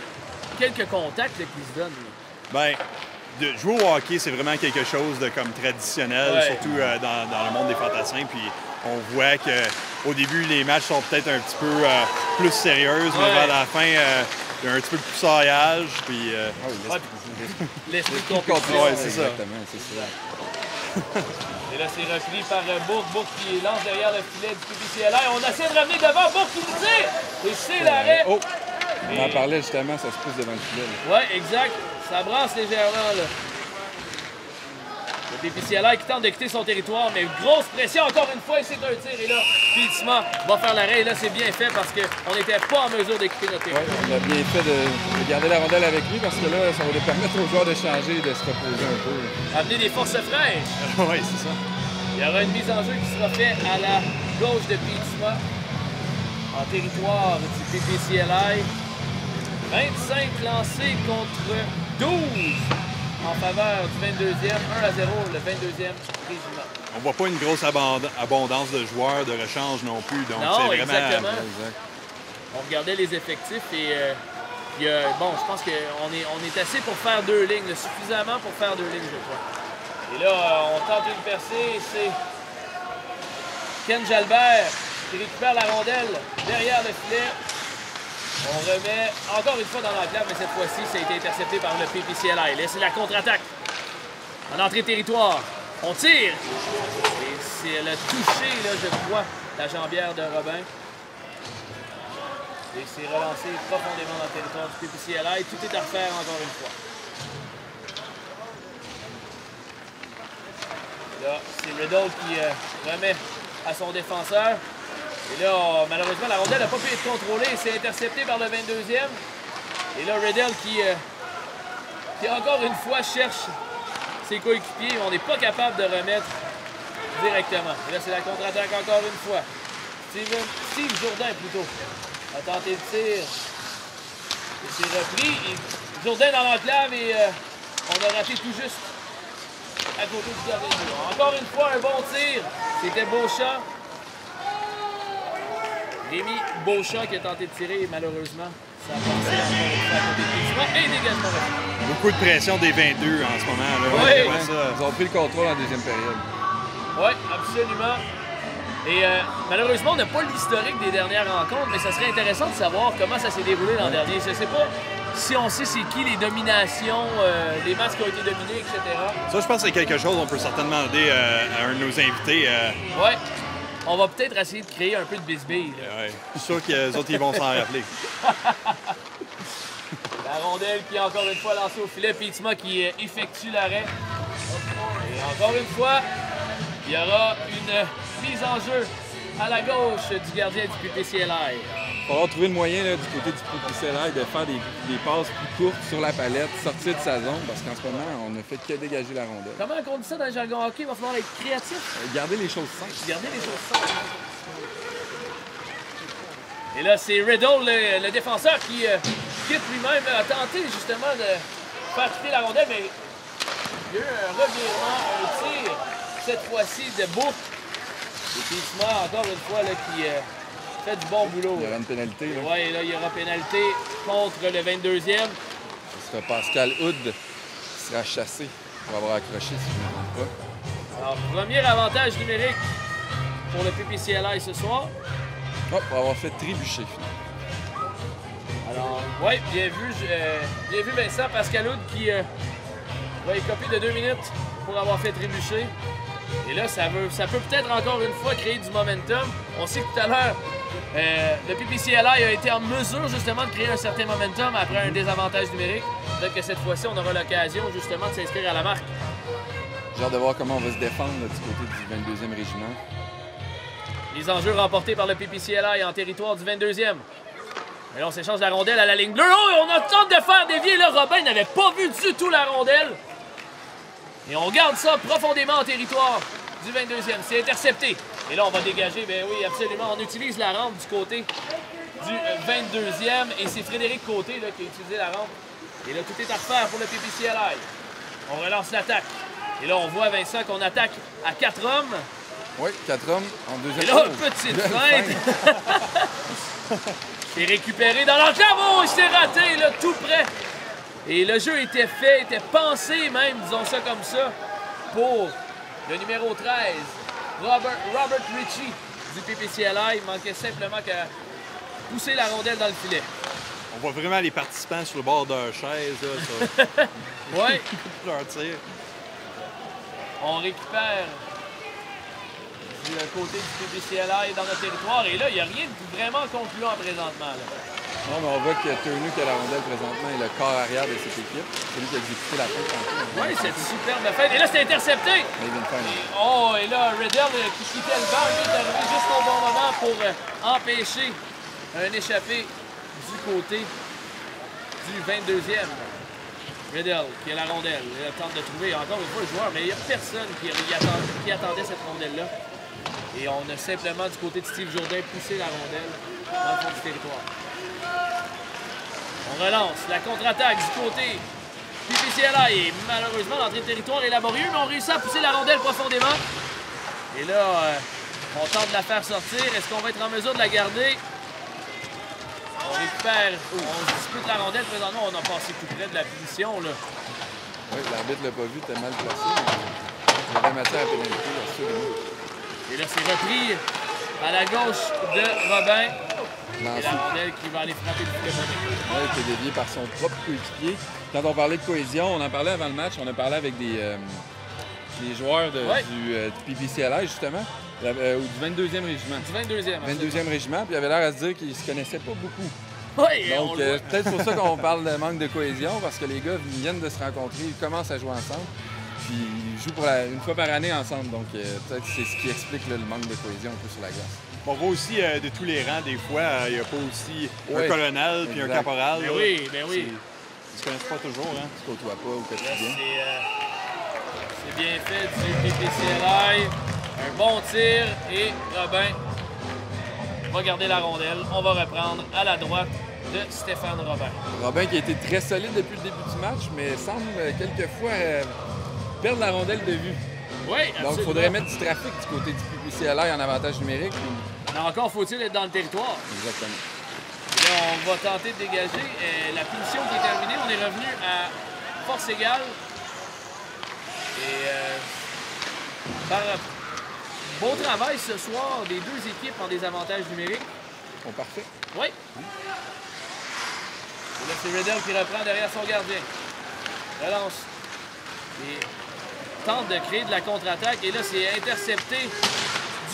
quelques contacts qui se donnent? Bien, de jouer au hockey, c'est vraiment quelque chose de comme traditionnel, surtout dans le monde des fantassins. Puis on voit qu'au début, les matchs sont peut-être un petit peu plus sérieuses, mais vers la fin, il y a un petit peu de poussaillage. Puis l'esprit de compétition. Oui, c'est ça. Exactement, c'est ça. Et là, c'est repris par Bourque. Bourque qui lance derrière le filet du PPCLI. On essaie de ramener devant. Bourque qui nous tire. Et c'est l'arrêt. Oh! On en parlait justement, ça se pousse devant le filet. Oui, exact. Ça brasse légèrement, là. Le PPCLI qui tente de quitter son territoire, mais grosse pression encore une fois, et c'est un tir. Et là, Pietzema va faire l'arrêt. Et là, c'est bien fait parce qu'on n'était pas en mesure de quitter notre territoire. Oui, on a bien fait de garder la rondelle avec lui parce que là, ça va lui permettre aux joueurs de changer et de se reposer un peu. Amener des forces fraîches. Oui, c'est ça. Il y aura une mise en jeu qui sera faite à la gauche de Pietzema en territoire du PPCLI. 25 lancés contre 12 en faveur du 22e. 1-0, le 22e régiment. On voit pas une grosse abondance de joueurs de rechange non plus. Donc non, c'est vraiment... exactement. Exact. On regardait les effectifs et bon, je pense qu'on est assez pour faire 2 lignes, suffisamment pour faire 2 lignes, je crois. Et là, on tente une percée et c'est Ken Jalbert qui récupère la rondelle derrière le filet. On remet encore une fois dans l'enclave, mais cette fois-ci, ça a été intercepté par le PPCLI. Là, c'est la contre-attaque. En entrée de territoire, on tire. Et c'est le toucher, là, je crois, la jambière de Robin. Et c'est relancé profondément dans le territoire du PPCLI. Tout est à refaire encore une fois. Là, c'est Riddle qui remet à son défenseur. Et là, malheureusement, la rondelle n'a pas pu être contrôlée. C'est intercepté par le 22e. Et là, Riddle qui encore une fois cherche ses coéquipiers. On n'est pas capable de remettre directement. Et là, c'est la contre-attaque encore une fois. Steve Jourdain, plutôt, a tenté le tir. Et c'est repris. Et Jourdain dans l'enclave et on a raté tout juste à côté du gardien de but. Encore une fois, un bon tir. C'était Beauchamp. Rémi Beauchamp qui a tenté de tirer et malheureusement, ça a passé encore une fois à côté de Pietzema et dégagement. Beaucoup de pression des 22 en ce moment. Là. Oui, ouais, ça. Ils ont pris le contrôle en deuxième période. Oui, absolument. Et malheureusement, on n'a pas l'historique des dernières rencontres, mais ça serait intéressant de savoir comment ça s'est déroulé l'an dernier. Je ne sais pas si on sait c'est qui les dominations, les matchs qui ont été dominés, etc. Ça, je pense que c'est quelque chose qu'on peut certainement demander à un de nos invités. Oui. On va peut-être essayer de créer un peu de bisbille. Ouais. Je suis sûr que les autres, ils vont s'en rappeler. La rondelle qui est encore une fois lancée au filet. Pietzema qui effectue l'arrêt. Et encore une fois, il y aura une mise en jeu à la gauche du gardien du PPCLI. Il va falloir trouver le moyen là, du côté du PPCLI de faire des passes plus courtes sur la palette, sortir de sa zone, parce qu'en ce moment, on ne fait que dégager la rondelle. Comment on dit ça dans le jargon hockey? Il va falloir être créatif. Garder les choses simples. Garder les choses simples. Et là, c'est Riddle, le défenseur, qui quitte lui-même, a tenté justement de faire quitter la rondelle, mais il y a eu un revirement, un tir, cette fois-ci de Bourque. Et Pietzema, encore une fois, là, qui fait du bon boulot. Il y aura une pénalité. Oui, et là, il y aura pénalité contre le 22e. Ce sera Pascal Hood qui sera chassé pour avoir accroché, si je ne me trompe pas. Alors, premier avantage numérique pour le PPCLI ce soir. Oh, pour avoir fait trébucher, finalement. Alors, oui, bien vu Vincent. Pascal Hood qui va écoper de 2 minutes pour avoir fait trébucher. Et là, ça peut peut-être encore une fois créer du momentum. On sait que tout à l'heure, le PPCLI a été en mesure justement de créer un certain momentum après un désavantage numérique. Peut-être que cette fois-ci, on aura l'occasion justement de s'inscrire à la marque. J'ai hâte de voir comment on va se défendre là, du côté du 22e régiment. Les enjeux remportés par le PPCLI en territoire du 22e. Et là, on s'échange la rondelle à la ligne bleue. Oh, on a tenté de faire dévier. Là, Robin n'avait pas vu du tout la rondelle. Et on garde ça profondément en territoire du 22e. C'est intercepté. Et là, on va dégager. Bien oui, absolument. On utilise la rampe du côté du 22e. Et c'est Frédéric Côté là, qui a utilisé la rampe. Et là, tout est à refaire pour le PPCLI. On relance l'attaque. Et là, on voit, Vincent, qu'on attaque à 4 hommes. Oui, 4 hommes en deuxième. Et là, petite feinte. C'est récupéré dans l'enclave. Oh, il s'est raté, là, tout près. Et le jeu était fait, était pensé même, disons ça comme ça, pour le numéro 13, Robert Ritchie du PPCLI. Il manquait simplement qu'à pousser la rondelle dans le filet. On voit vraiment les participants sur le bord d'un chaise. Oui. Leur tir. On récupère du côté du PPCLI dans notre territoire. Et là, il n'y a rien de vraiment concluant présentement. Là. Non, mais on voit que Turnu qui a la rondelle présentement est le corps arrière de cette équipe. C'est lui qui a exécuté la fête tantôt. Oui, cette superbe fête. Et là, c'est intercepté. Oh, et là, Riddell qui quittait le banc, il est arrivé juste au bon moment pour empêcher un échappé du côté du 22e. Riddell qui a la rondelle. Il tente de trouver encore une fois le joueur, mais il n'y a personne qui attendait cette rondelle-là. Et on a simplement, du côté de Steve Jourdain, poussé la rondelle dans le fond du territoire. On relance la contre-attaque du côté PPCLI. Et malheureusement, l'entrée de territoire est laborieuse, mais on réussit à pousser la rondelle profondément. Et là, on tente de la faire sortir. Est-ce qu'on va être en mesure de la garder? On récupère, on dispute la rondelle. Présentement, on a passé tout près de la punition. Là. Oui, l'arbitre ne l'a pas vu, t'es mal placé. Il y avait matière à pénalité, assurément. Et là, c'est repris à la gauche de Robin. Et la rondelle qui va aller frapper le filet. Oui, il était dévié par son propre coéquipier. Quand on parlait de cohésion, on en parlait avant le match, on a parlé avec des joueurs du PPCLI, justement, ou du 22e régiment. Du 22e. 22e régiment, puis il avait l'air à se dire qu'ils ne se connaissaient pas beaucoup. Oui, donc, peut-être pour ça qu'on parle de manque de cohésion, parce que les gars viennent de se rencontrer, ils commencent à jouer ensemble, puis ils jouent une fois par année ensemble. Donc, peut-être que c'est ce qui explique le manque de cohésion un peu sur la glace. On voit aussi de tous les rangs, des fois, il n'y a pas aussi un colonel puis un caporal. Ben oui, ben oui. Ils se connaissent pas toujours, hein? Tu ne côtoies pas au quotidien. C'est bien fait du PPCLI. Un bon tir et Robin va garder la rondelle. On va reprendre à la droite de Stéphane Robin. Robin qui a été très solide depuis le début du match, mais semble quelquefois perdre la rondelle de vue. Oui, absolument. Donc, il faudrait mettre du trafic du côté du PPCLI en avantage numérique. Mais encore faut-il être dans le territoire. Exactement. Et là, on va tenter de dégager. La punition qui est terminée, on est revenu à force égale. Et par beau travail ce soir des deux équipes en désavantage numérique. Bon, parfait. Oui. Et là, c'est Riddell qui reprend derrière son gardien. Relance. Et tente de créer de la contre-attaque. Et là, c'est intercepté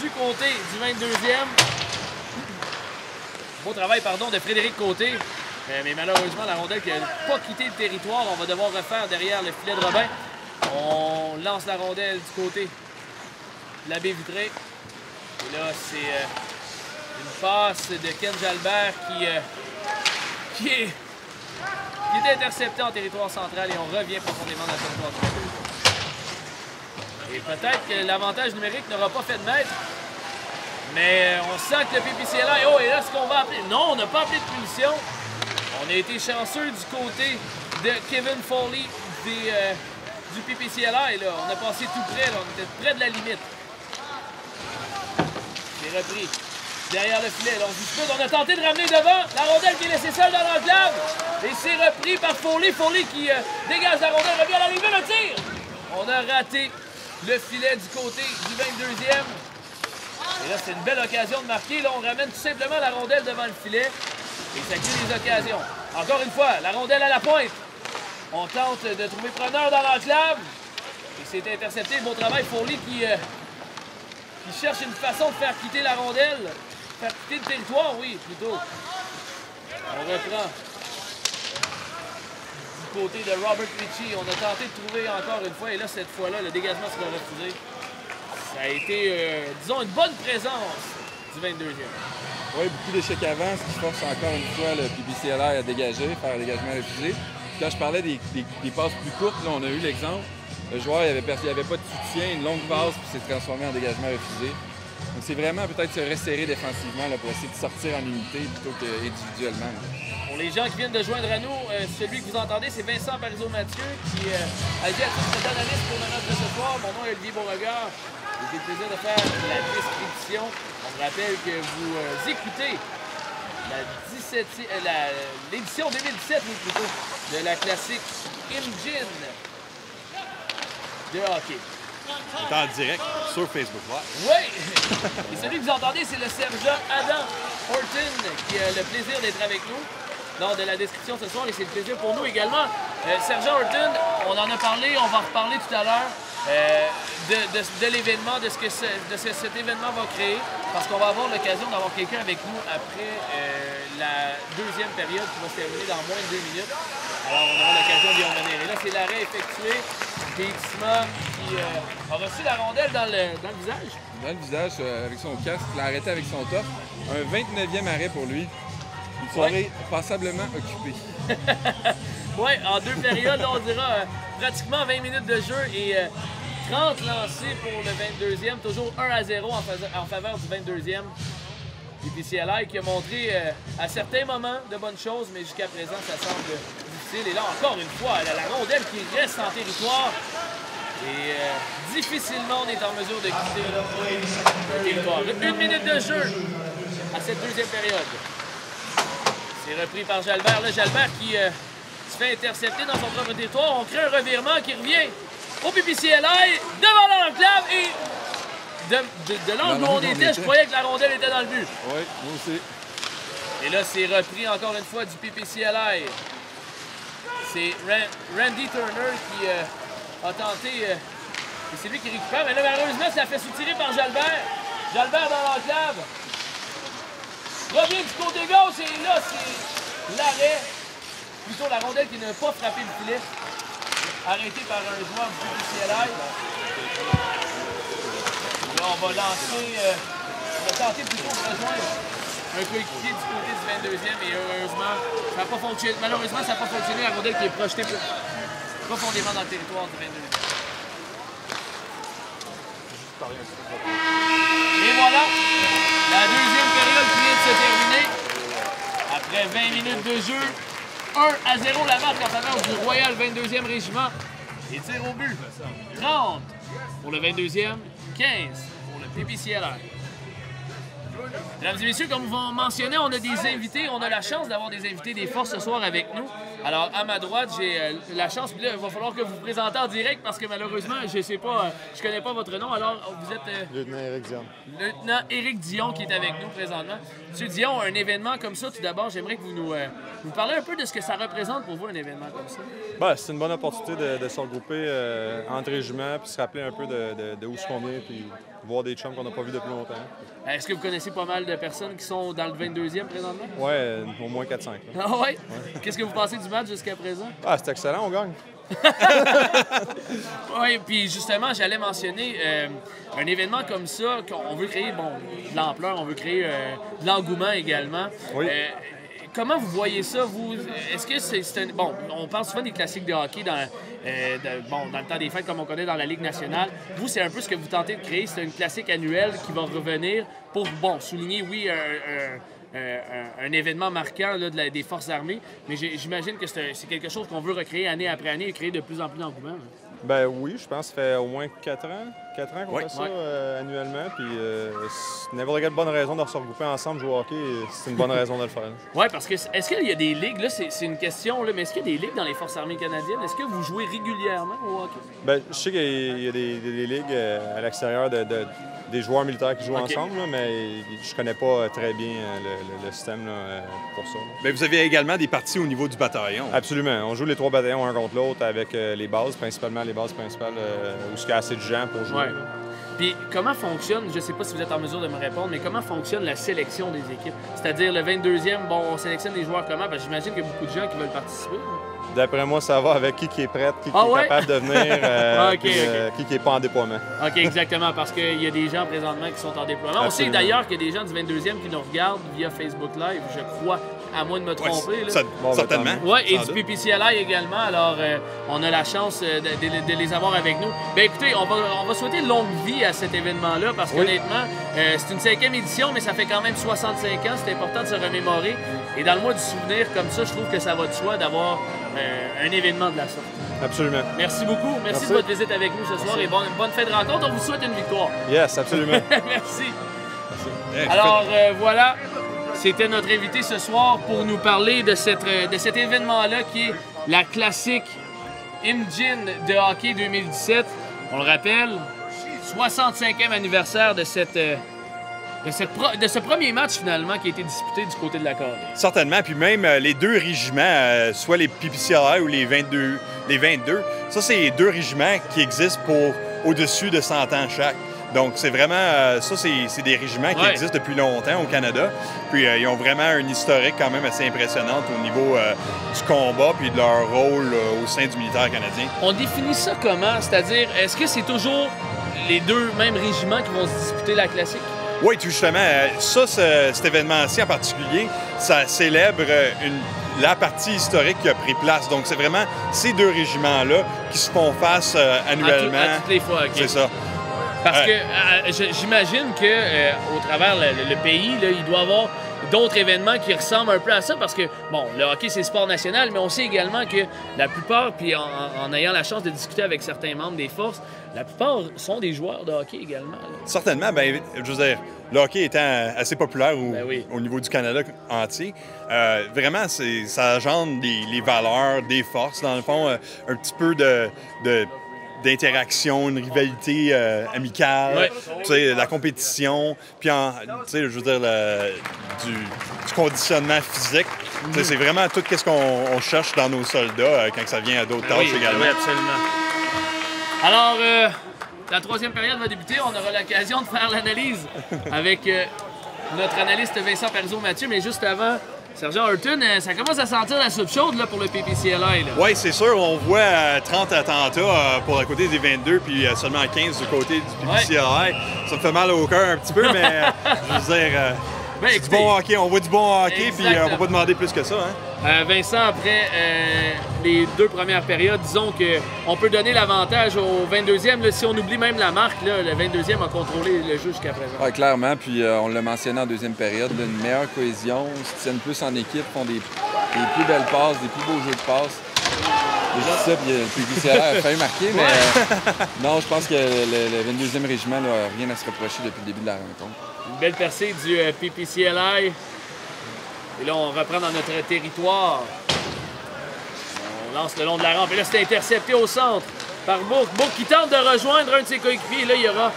du côté du 22e. Beau travail, pardon, de Frédéric Côté. Mais malheureusement, la rondelle qui n'a pas quitté le territoire, on va devoir refaire derrière le filet de Robin. On lance la rondelle du côté de la baie vitrée. Et là, c'est une passe de Ken Jalbert qui est interceptée en territoire central et on revient profondément dans le territoire central. Et peut-être que l'avantage numérique n'aura pas fait de maître, mais on sent que le PPCLI... Oh, et là, ce qu'on va appeler... Non, on n'a pas appelé de punition. On a été chanceux du côté de Kevin Foley du PPCLI. Là. On a passé tout près, là. On était près de la limite. C'est repris. Derrière le filet, là, on dispute. On a tenté de ramener devant la rondelle qui est laissée seule dans l'enclave. Et c'est repris par Foley. Foley qui dégage la rondelle, revient à l'arrivée, le tir! On a raté le filet du côté du 22e. Et là, c'est une belle occasion de marquer. Là, on ramène tout simplement la rondelle devant le filet. Et ça crée des occasions. Encore une fois, la rondelle à la pointe. On tente de trouver preneur dans l'enclave. Et c'est intercepté. Bon travail, Foley qui cherche une façon de faire quitter la rondelle. Faire quitter le territoire, oui, plutôt. On reprend du côté de Robert Ritchie. On a tenté de trouver encore une fois. Et là, cette fois-là, le dégagement sera refusé. Ça a été, disons, une bonne présence du 22e. Oui, beaucoup d'échecs avant, ce qui force encore une fois le PPCLI à dégager, faire un dégagement refusé. Quand je parlais des passes plus courtes, là, on a eu l'exemple. Le joueur, il n'y avait pas de soutien, une longue passe, puis s'est transformé en dégagement refusé. Donc c'est vraiment peut-être se resserrer défensivement là, pour essayer de sortir en unité plutôt qu'individuellement. Pour les gens qui viennent de joindre à nous, celui que vous entendez, c'est Vincent Parizeau-Mathieu qui a dit à titre d'analyste pour le match de ce soir. Mon nom est Olivier Beauregard. J'ai le plaisir de faire la description. On me rappelle que vous écoutez l'édition 2017 plutôt, de la classique Imgin de hockey. C'est en direct sur Facebook Live. Oui! Et celui que vous entendez, c'est le sergent Adam Horton qui a le plaisir d'être avec nous lors de la description ce soir et c'est le plaisir pour nous également. Sergent Horton, on en a parlé, on va en reparler tout à l'heure. de l'événement, de ce que cet événement va créer, parce qu'on va avoir l'occasion d'avoir quelqu'un avec nous après la deuxième période qui va se terminer dans moins de 2 minutes. Alors, on aura l'occasion d'y revenir. Et là, c'est l'arrêt effectué. Bixma qui a reçu la rondelle dans le visage. Dans le visage, avec son casque, il l'a arrêté avec son torse. Un 29e arrêt pour lui. Une soirée passablement occupée. Oui, en 2 périodes, là, on dira pratiquement 20 minutes de jeu et 30 lancés pour le 22e. Toujours 1-0 en faveur du 22e. PPCLI qui a montré à certains moments de bonnes choses, mais jusqu'à présent, ça semble difficile. Et là, encore une fois, la rondelle qui reste en territoire. Et difficilement, on est en mesure de quitter le territoire. 1 minute de jeu à cette deuxième période. C'est repris par Jalbert. Là, Jalbert qui se fait intercepter dans son propre territoire. On crée un revirement qui revient au PPCLI devant l'enclave et de l'angle où on était, je croyais que la rondelle était dans le but. Oui, moi aussi. Et là, c'est repris encore une fois du PPCLI. C'est Randy Turner qui a tenté, et c'est lui qui récupère, mais là, malheureusement, ça fait soutirer par Jalbert. Jalbert dans l'enclave. Revient du côté gauche et là, c'est l'arrêt. Plutôt la rondelle qui n'a pas frappé le filet. Arrêté par un joueur du PPCLI. Là, on va lancer, on va tenter plutôt de rejoindre un coéquipier du côté du 22e et heureusement, ça n'a pas fonctionné. Malheureusement, ça n'a pas fonctionné. La rondelle qui est projetée profondément dans le territoire du 22e. Et voilà, la deuxième période qui vient de se terminer. Après 20 minutes de jeu, 1-0 la marque en faveur du Royal 22e Régiment. Et tir au but. 30 pour le 22e, 15 pour le PPCLI. Mesdames et messieurs, comme vous mentionnez, on a des invités. On a la chance d'avoir des invités des forces ce soir avec nous. Alors, à ma droite, j'ai la chance. Puis là, il va falloir que vous vous présentez en direct parce que malheureusement, je connais pas votre nom. Alors, vous êtes... Lieutenant Éric Dion. Lieutenant Éric Dion qui est avec nous présentement. Monsieur Dion, un événement comme ça, tout d'abord, j'aimerais que vous nous parlez un peu de ce que ça représente pour vous, un événement comme ça. Ben, c'est une bonne opportunité de se regrouper entre régiments puis se rappeler un peu de où on vient puis voir des chums qu'on n'a pas vus depuis longtemps. Est-ce que vous connaissez pas mal de personnes qui sont dans le 22e présentement? Oui, au moins 4-5. Ah ouais? Qu'est-ce que vous pensez du match jusqu'à présent? Ah, c'est excellent, on gagne. Oui, puis justement, j'allais mentionner un événement comme ça, qu'on veut créer de l'ampleur, on veut créer de l'engouement également. Oui. Comment vous voyez ça, vous? Est-ce que c'est un... Bon, on parle souvent des classiques de hockey dans le temps des fêtes, comme on connaît dans la Ligue nationale. Vous, c'est un peu ce que vous tentez de créer. C'est une classique annuelle qui va revenir pour, souligner, oui, un événement marquant là, des Forces armées, mais j'imagine que c'est quelque chose qu'on veut recréer année après année et créer de plus en plus d'engouement. Ben oui, je pense que ça fait au moins 4 ans qu'on fait ça annuellement. Puis n'importe quelle bonne raison de se regrouper ensemble, jouer au hockey, c'est une bonne raison de le faire. Oui, parce que est-ce qu'il y a des ligues, là c'est une question, là, mais est-ce qu'il y a des ligues dans les Forces armées canadiennes? Est-ce que vous jouez régulièrement au hockey? Ben, je sais qu'il y a des ligues à l'extérieur des joueurs militaires qui jouent ensemble, là, mais je connais pas très bien le système là, pour ça. Mais vous avez également des parties au niveau du bataillon. Absolument. On joue les 3 bataillons un contre l'autre avec les bases, principalement les bases principales où il y a assez de gens pour jouer. Ouais. Puis comment fonctionne, je ne sais pas si vous êtes en mesure de me répondre, mais comment fonctionne la sélection des équipes? C'est-à-dire le 22e, on sélectionne des joueurs comment? Parce que j'imagine qu'il y a beaucoup de gens qui veulent participer. D'après moi, ça va avec qui est prêt, qui est capable de venir, qui n'est pas en déploiement. OK, exactement, parce qu'il y a des gens présentement qui sont en déploiement. Absolument. On sait d'ailleurs qu'il y a des gens du 22e qui nous regardent via Facebook Live, je crois, à moins de me tromper. Certainement. Oui, et du PPCLI également. Alors, on a la chance de les avoir avec nous. Bien, écoutez, on va souhaiter longue vie à cet événement-là, parce qu'honnêtement, c'est une 5e édition, mais ça fait quand même 65 ans. C'est important de se remémorer. Et dans le mois du souvenir, comme ça, je trouve que ça va de soi d'avoir un événement de la sorte. Absolument. Merci beaucoup. Merci de votre visite avec nous ce soir et bonne fête de rencontre. On vous souhaite une victoire. Yes, absolument. Merci. Alors, voilà. C'était notre invité ce soir pour nous parler de cet événement-là qui est la classique Imagine de hockey 2017. On le rappelle, 65e anniversaire de ce premier match finalement qui a été disputé du côté de la Corée. Certainement, puis même les 2 régiments, soit les PPCLI ou les 22, ça c'est les 2 régiments qui existent pour au-dessus de 100 ans chaque. Donc, c'est vraiment... ça, c'est des régiments qui existent depuis longtemps au Canada. Puis, ils ont vraiment un historique quand même assez impressionnant au niveau du combat puis de leur rôle au sein du militaire canadien. On définit ça comment? C'est-à-dire, est-ce que c'est toujours les deux mêmes régiments qui vont se disputer la classique? Oui, tout justement. Ça, cet événement-ci en particulier, ça célèbre la partie historique qui a pris place. Donc, c'est vraiment ces deux régiments-là qui se font face annuellement. À toutes les fois, OK. C'est ça. Parce que j'imagine qu'au travers le pays, là, il doit y avoir d'autres événements qui ressemblent un peu à ça. Parce que, bon, le hockey, c'est le sport national, mais on sait également que la plupart, puis en ayant la chance de discuter avec certains membres des forces, la plupart sont des joueurs de hockey également. Là. Certainement. Bien, je veux dire, le hockey étant assez populaire au niveau du Canada entier, vraiment, ça engendre les valeurs des forces. Dans le fond, un petit peu d'interaction, une rivalité amicale, la compétition, puis je veux dire, du conditionnement physique. C'est vraiment tout ce qu'on cherche dans nos soldats quand ça vient à d'autres tâches également. Oui, absolument. Alors, la troisième période va débuter. On aura l'occasion de faire l'analyse avec notre analyste Vincent Parizeau-Mathieu, mais juste avant... Sergent Ayrton, ça commence à sentir la soupe chaude là, pour le PPCLI. Oui, c'est sûr. On voit 30 attentats pour le côté des 22 puis seulement 15 du côté du PPCLI. Ça me fait mal au cœur un petit peu, mais je veux dire, c'est du bon hockey. On voit du bon hockey puis on va pas demander plus que ça. Hein? Vincent, après les deux premières périodes, disons qu'on peut donner l'avantage au 22e. Là, si on oublie même la marque, là, le 22e a contrôlé le jeu jusqu'à présent. Oui, clairement. Puis on l'a mentionné en deuxième période, là, une meilleure cohésion, se tiennent plus en équipe, font des plus belles passes, des plus beaux jeux de passes. Déjà ça, puis le PPCLI a failli marquer, mais non, je pense que le 22e régiment n'a rien à se reprocher depuis le début de la rencontre. Une belle percée du PPCLI. Et là, on reprend dans notre territoire. On lance le long de la rampe. Et là, c'est intercepté au centre par Bourque. Bourque qui tente de rejoindre un de ses coéquipiers. Et là, il y aura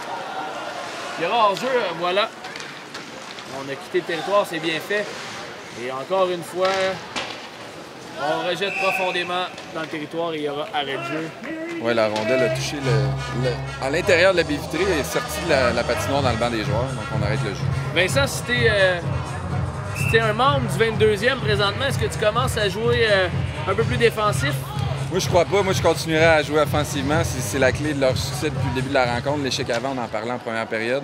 hors-jeu. Voilà. On a quitté le territoire, c'est bien fait. Et encore une fois, on rejette profondément dans le territoire et il y aura arrêt de jeu. Oui, la rondelle a touché à l'intérieur de la baie vitrée et est sortie de la patinoire dans le banc des joueurs. Donc, on arrête le jeu. Vincent, si t'es un membre du 22e présentement, est-ce que tu commences à jouer un peu plus défensif? Moi, je crois pas. Moi, je continuerai à jouer offensivement. C'est la clé de leur succès depuis le début de la rencontre. L'échec avant, on en parlait en première période.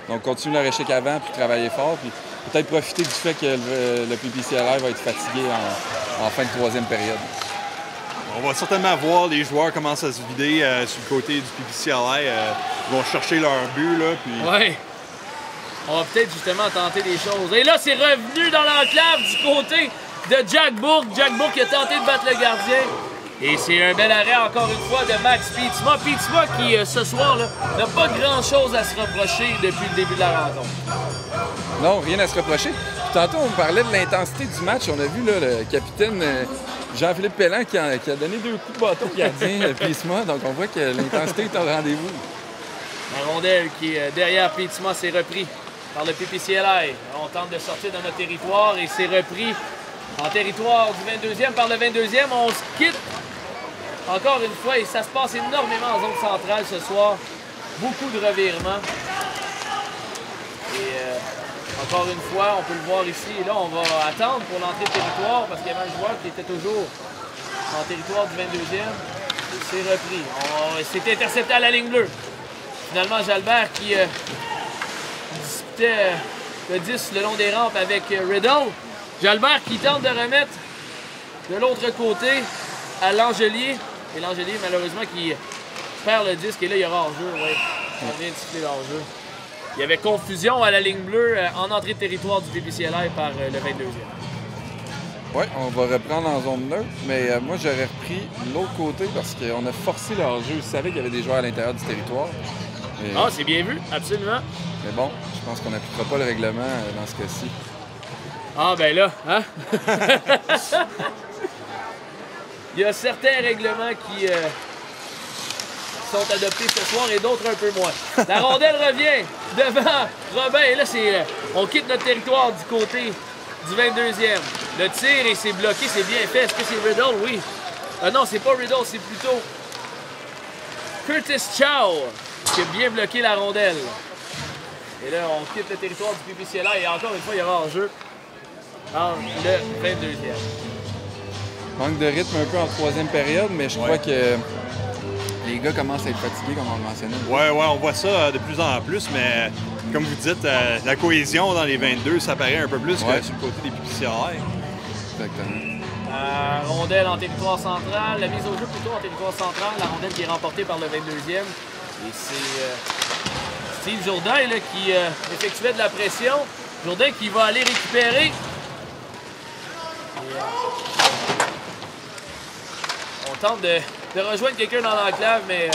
Donc, continue leur échec avant, puis travailler fort. Puis peut-être profiter du fait que le PPCLI va être fatigué en fin de troisième période. On va certainement voir les joueurs commencer à se vider sur le côté du PPCLI. Ils vont chercher leur but. Puis... Oui. On va peut-être justement tenter des choses. Et là, c'est revenu dans l'enclave du côté de Jack Bourque. Jack Bourque a tenté de battre le gardien. Et c'est un bel arrêt, encore une fois, de Max Pietzma. Pietzma qui, ce soir, n'a pas grand-chose à se reprocher depuis le début de la rencontre. Non, rien à se reprocher. Puis tantôt, on parlait de l'intensité du match. On a vu là, le capitaine Jean-Philippe Pelland qui a donné 2 coups de bâton au gardien Pietzma. Donc, on voit que l'intensité est au rendez-vous. La rondelle qui est derrière Pietzma s'est repris par le PPCLI. On tente de sortir de notre territoire et c'est repris en territoire du 22e par le 22e. On se quitte encore une fois et ça se passe énormément en zone centrale ce soir. Beaucoup de revirements. Et encore une fois, on peut le voir ici. Et là, on va attendre pour l'entrée de territoire parce qu'il y avait un joueur qui était toujours en territoire du 22e. Et c'est repris. C'est intercepté à la ligne bleue. Finalement, Jalbert qui disputait le 10 le long des rampes avec Riddle. Jalbert qui tente de remettre de l'autre côté à Langelier. Et Langelier, malheureusement, qui perd le disque. Et là, il y aura hors-jeu. Oui, on vient de siffler hors-jeu. Il y avait confusion à la ligne bleue en entrée de territoire du PPCLI par le 22e. Oui, on va reprendre en zone neutre, mais moi, j'aurais repris l'autre côté parce qu'on a forcé le hors-jeu. Je savais qu'il y avait des joueurs à l'intérieur du territoire. Et... Ah, c'est bien vu, absolument. Mais bon, je pense qu'on n'appliquera pas le règlement dans ce cas-ci. Ah, ben là, hein? Il y a certains règlements qui sont adoptés ce soir et d'autres un peu moins. La rondelle revient devant Robin. Et là, on quitte notre territoire du côté du 22e. Le tir et c'est bloqué, c'est bien fait. Est-ce que c'est Riddle? Oui. Non, c'est pas Riddle, c'est plutôt Curtis Chow qui a bien bloqué la rondelle. Et là, on quitte le territoire du PPCLA et encore une fois, il y aura en jeu en le 22e. Manque de rythme un peu en troisième période, mais je crois que les gars commencent à être fatigués, comme on le mentionnait. Ouais, on voit ça de plus en plus, mais comme vous dites, la cohésion dans les 22, ça paraît un peu plus que sur le côté des PPCLA. Exactement. Rondelle en territoire central, la mise au jeu plutôt en territoire central, la rondelle qui est remportée par le 22e. Et c'est Steve Jourdain là, qui effectuait de la pression. Jourdain qui va aller récupérer. Et, on tente de rejoindre quelqu'un dans l'enclave, mais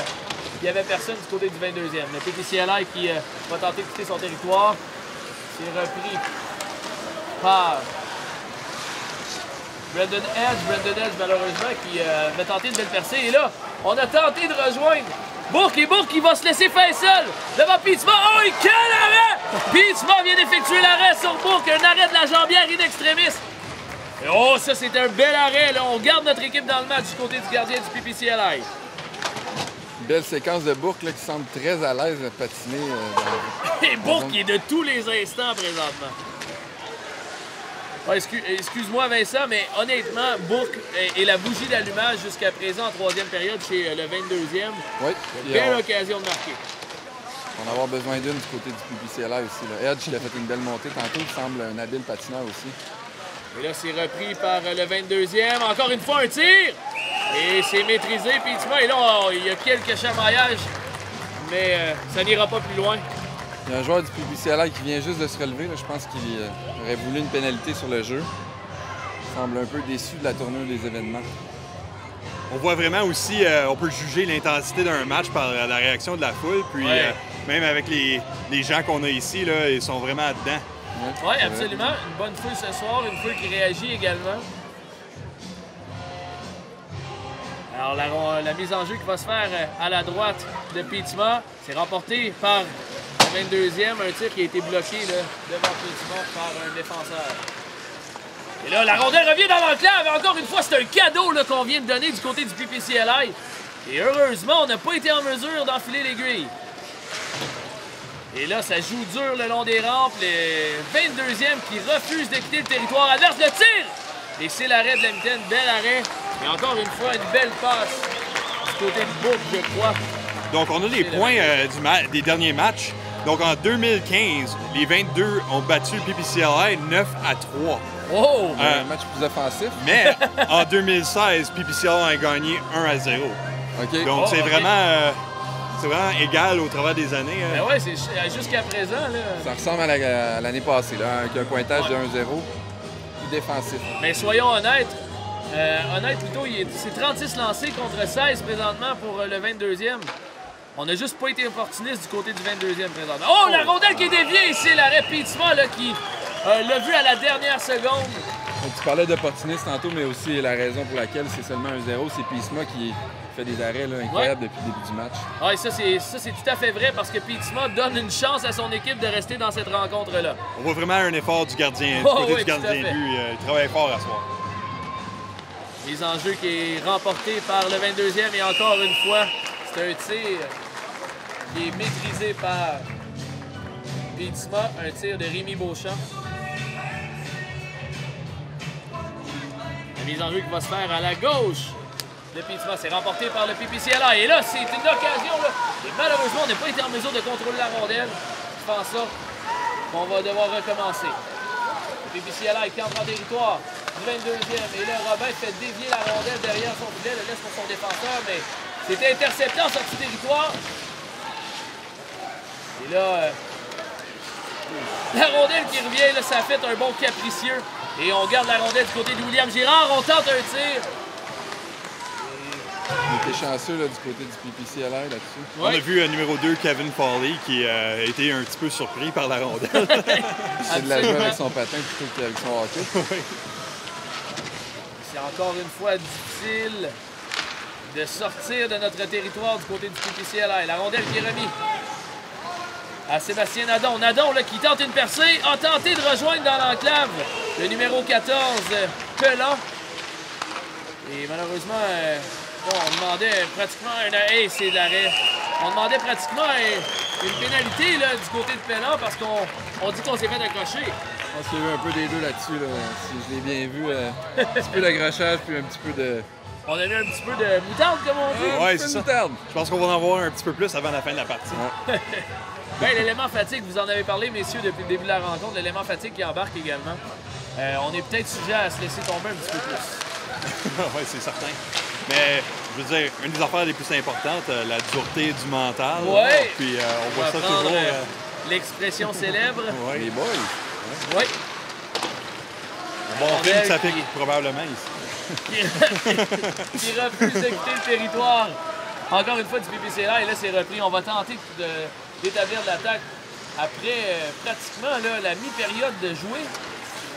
il n'y avait personne du côté du 22e. Le PPCLA qui va tenter de quitter son territoire. C'est repris par Brandon Edge, malheureusement, qui va tenter une belle percée. Et là, on a tenté de rejoindre Bourque, et Bourque qui va se laisser faire seul devant Pietzma. Oh, et quel arrêt! Pietzma vient d'effectuer l'arrêt sur Bourque, un arrêt de la jambière in extremis. Et oh, ça, c'est un bel arrêt. Là. On garde notre équipe dans le match du côté du gardien du PPCLA. Belle séquence de Bourque là, qui semble très à l'aise à patiner. Et Bourque qui est de tous les instants présentement. Oh, excuse-moi Vincent, mais honnêtement, Bourque est la bougie d'allumage jusqu'à présent en troisième période chez le 22e. Oui. Belle occasion de marquer. On va avoir besoin d'une du côté du PPCLA aussi. Là. Edge qui a fait une belle montée tantôt, il semble un habile patineur aussi. Et là, c'est repris par le 22e. Encore une fois, un tir! Et c'est maîtrisé, Pietzma. Et là, il y a quelques chamaillages, mais ça n'ira pas plus loin. Il y a un joueur du PPCLA qui vient juste de se relever. Là. Je pense qu'il aurait voulu une pénalité sur le jeu. Il semble un peu déçu de la tournure des événements. On voit vraiment aussi, on peut juger l'intensité d'un match par la réaction de la foule. Puis même avec les gens qu'on a ici, là, ils sont vraiment dedans. Oui, absolument. Une bonne foule ce soir, une foule qui réagit également. Alors, la mise en jeu qui va se faire à la droite de Pietzma, c'est remporté par le 22e, un tir qui a été bloqué là, devant Pietzma par un défenseur. Et là, la rondelle revient dans l'enclave. Encore une fois, c'est un cadeau qu'on vient de donner du côté du PPCLA. Et heureusement, on n'a pas été en mesure d'enfiler l'aiguille. Et là, ça joue dur le long des rampes. Le 22e qui refuse de quitter le territoire adverse. Le tir! Et c'est l'arrêt de la mitaine. Bel arrêt. Et encore une fois, une belle passe du côté de Bourque, je crois. Donc, on a les points des derniers matchs. Donc, en 2015, les 22 ont battu le PPCLA 9-3. Oh! Un match plus offensif. Mais en 2016, PPCLA a gagné 1-0. Okay. Donc, c'est vraiment... c'est vraiment égal au travers des années. Ben ouais, c'est jusqu'à présent. Là. Ça ressemble à l'année passée, là, avec un pointage de 1-0. Plus défensif. Mais soyons honnêtes. Plutôt, c'est 36 lancés contre 16 présentement pour le 22e. On n'a juste pas été opportuniste du côté du 22e présentement. Oh, la rondelle qui est déviée ici, l'arrêt Pietzma qui l'a vu à la dernière seconde. Donc, tu parlais d'opportuniste tantôt, mais aussi la raison pour laquelle c'est seulement 1-0, c'est Pietzma qui fait des arrêts là, incroyables depuis le début du match. Oui, ça c'est tout à fait vrai parce que Pietzma donne une chance à son équipe de rester dans cette rencontre-là. On voit vraiment un effort du gardien, du côté du gardien de but. Il travaille fort à soir. Mise en jeu qui est remportée par le 22e et encore une fois, c'est un tir qui est maîtrisé par Pietzma, un tir de Rémi Beauchamp. La mise en jeu qui va se faire à la gauche de Pietzma, c'est remporté par le PPCLA. Et là, c'est une occasion, là. Et malheureusement, on n'a pas été en mesure de contrôler la rondelle. Je pense ça qu'on va devoir recommencer. Le PPCLA qui entre en territoire du 22e. Et là, Robin fait dévier la rondelle derrière son filet, le laisse pour son défenseur, mais c'était intercepté en sortie de territoire. Et là, la rondelle qui revient, là, ça fait un bon capricieux. Et on garde la rondelle du côté de William Girard. On tente un tir. Il était chanceux là, du côté du PPCLA là-dessus. Ouais. On a vu numéro 2, Kevin Foley, qui a été un petit peu surpris par la rondelle. C'est de la jouer avec son patin plutôt qu'avec son hockey. C'est encore une fois difficile de sortir de notre territoire du côté du PPCLA. La rondelle qui est remise à Sébastien Nadon. Nadon là, qui tente une percée, a tenté de rejoindre dans l'enclave le numéro 14, Pelin. Et malheureusement, on demandait pratiquement un arrêt. Hey, c'est l'arrêt On demandait pratiquement une pénalité là, du côté de Penland parce qu'on dit qu'on s'est fait accrocher. Je pense qu'il y a eu un peu des deux là-dessus, là, si je l'ai bien vu. Un petit peu d'accrochage, puis un petit peu de... On a eu un petit peu de moutarde, comme on dit. Ouais, c'est ça. Je pense qu'on va en voir un petit peu plus avant la fin de la partie. Ouais. Ben, l'élément fatigue, vous en avez parlé, messieurs, depuis le début de la rencontre. L'élément fatigue qui embarque également. On est peut-être sujet à se laisser tomber un petit peu plus. Oui, c'est certain. Mais, je veux dire, une des affaires les plus importantes, la dureté du mental. Ouais. Puis on voit ça prendre, toujours. l'expression célèbre. Ouais. Les boys. Oui. Un bon film, ça pique probablement ici. qui refuse de quitter le territoire. Encore une fois du PPCLA, et là c'est repris. On va tenter d'établir de l'attaque après pratiquement là, la mi-période de jouer.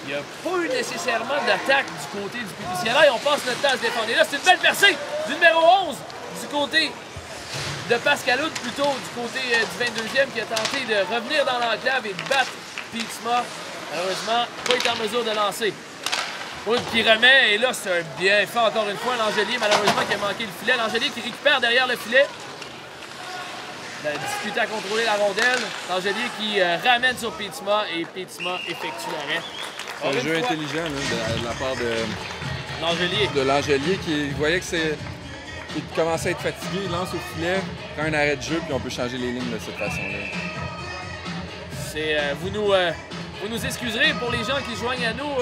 Il n'y a pas eu nécessairement d'attaque du côté du PPCLA et on passe notre temps à se défendre. Et là, c'est une belle percée du numéro 11 du côté de Pascal Hood, plutôt du côté du 22e qui a tenté de revenir dans l'enclave et de battre Pietzma. Malheureusement, pas été en mesure de lancer. Hood qui remet, et là, c'est un bien fait encore une fois. L'Angelier, malheureusement, qui a manqué le filet. L'Angelier qui récupère derrière le filet. La difficulté à contrôler la rondelle. L'Angelier qui ramène sur Pietzma et Pietzma effectue l'arrêt. C'est un jeu intelligent là, de la part de l'Angelier qui voyait que qu'il commençait à être fatigué, il lance au filet, prend un arrêt de jeu, puis on peut changer les lignes de cette façon-là. Vous nous excuserez pour les gens qui se joignent à nous.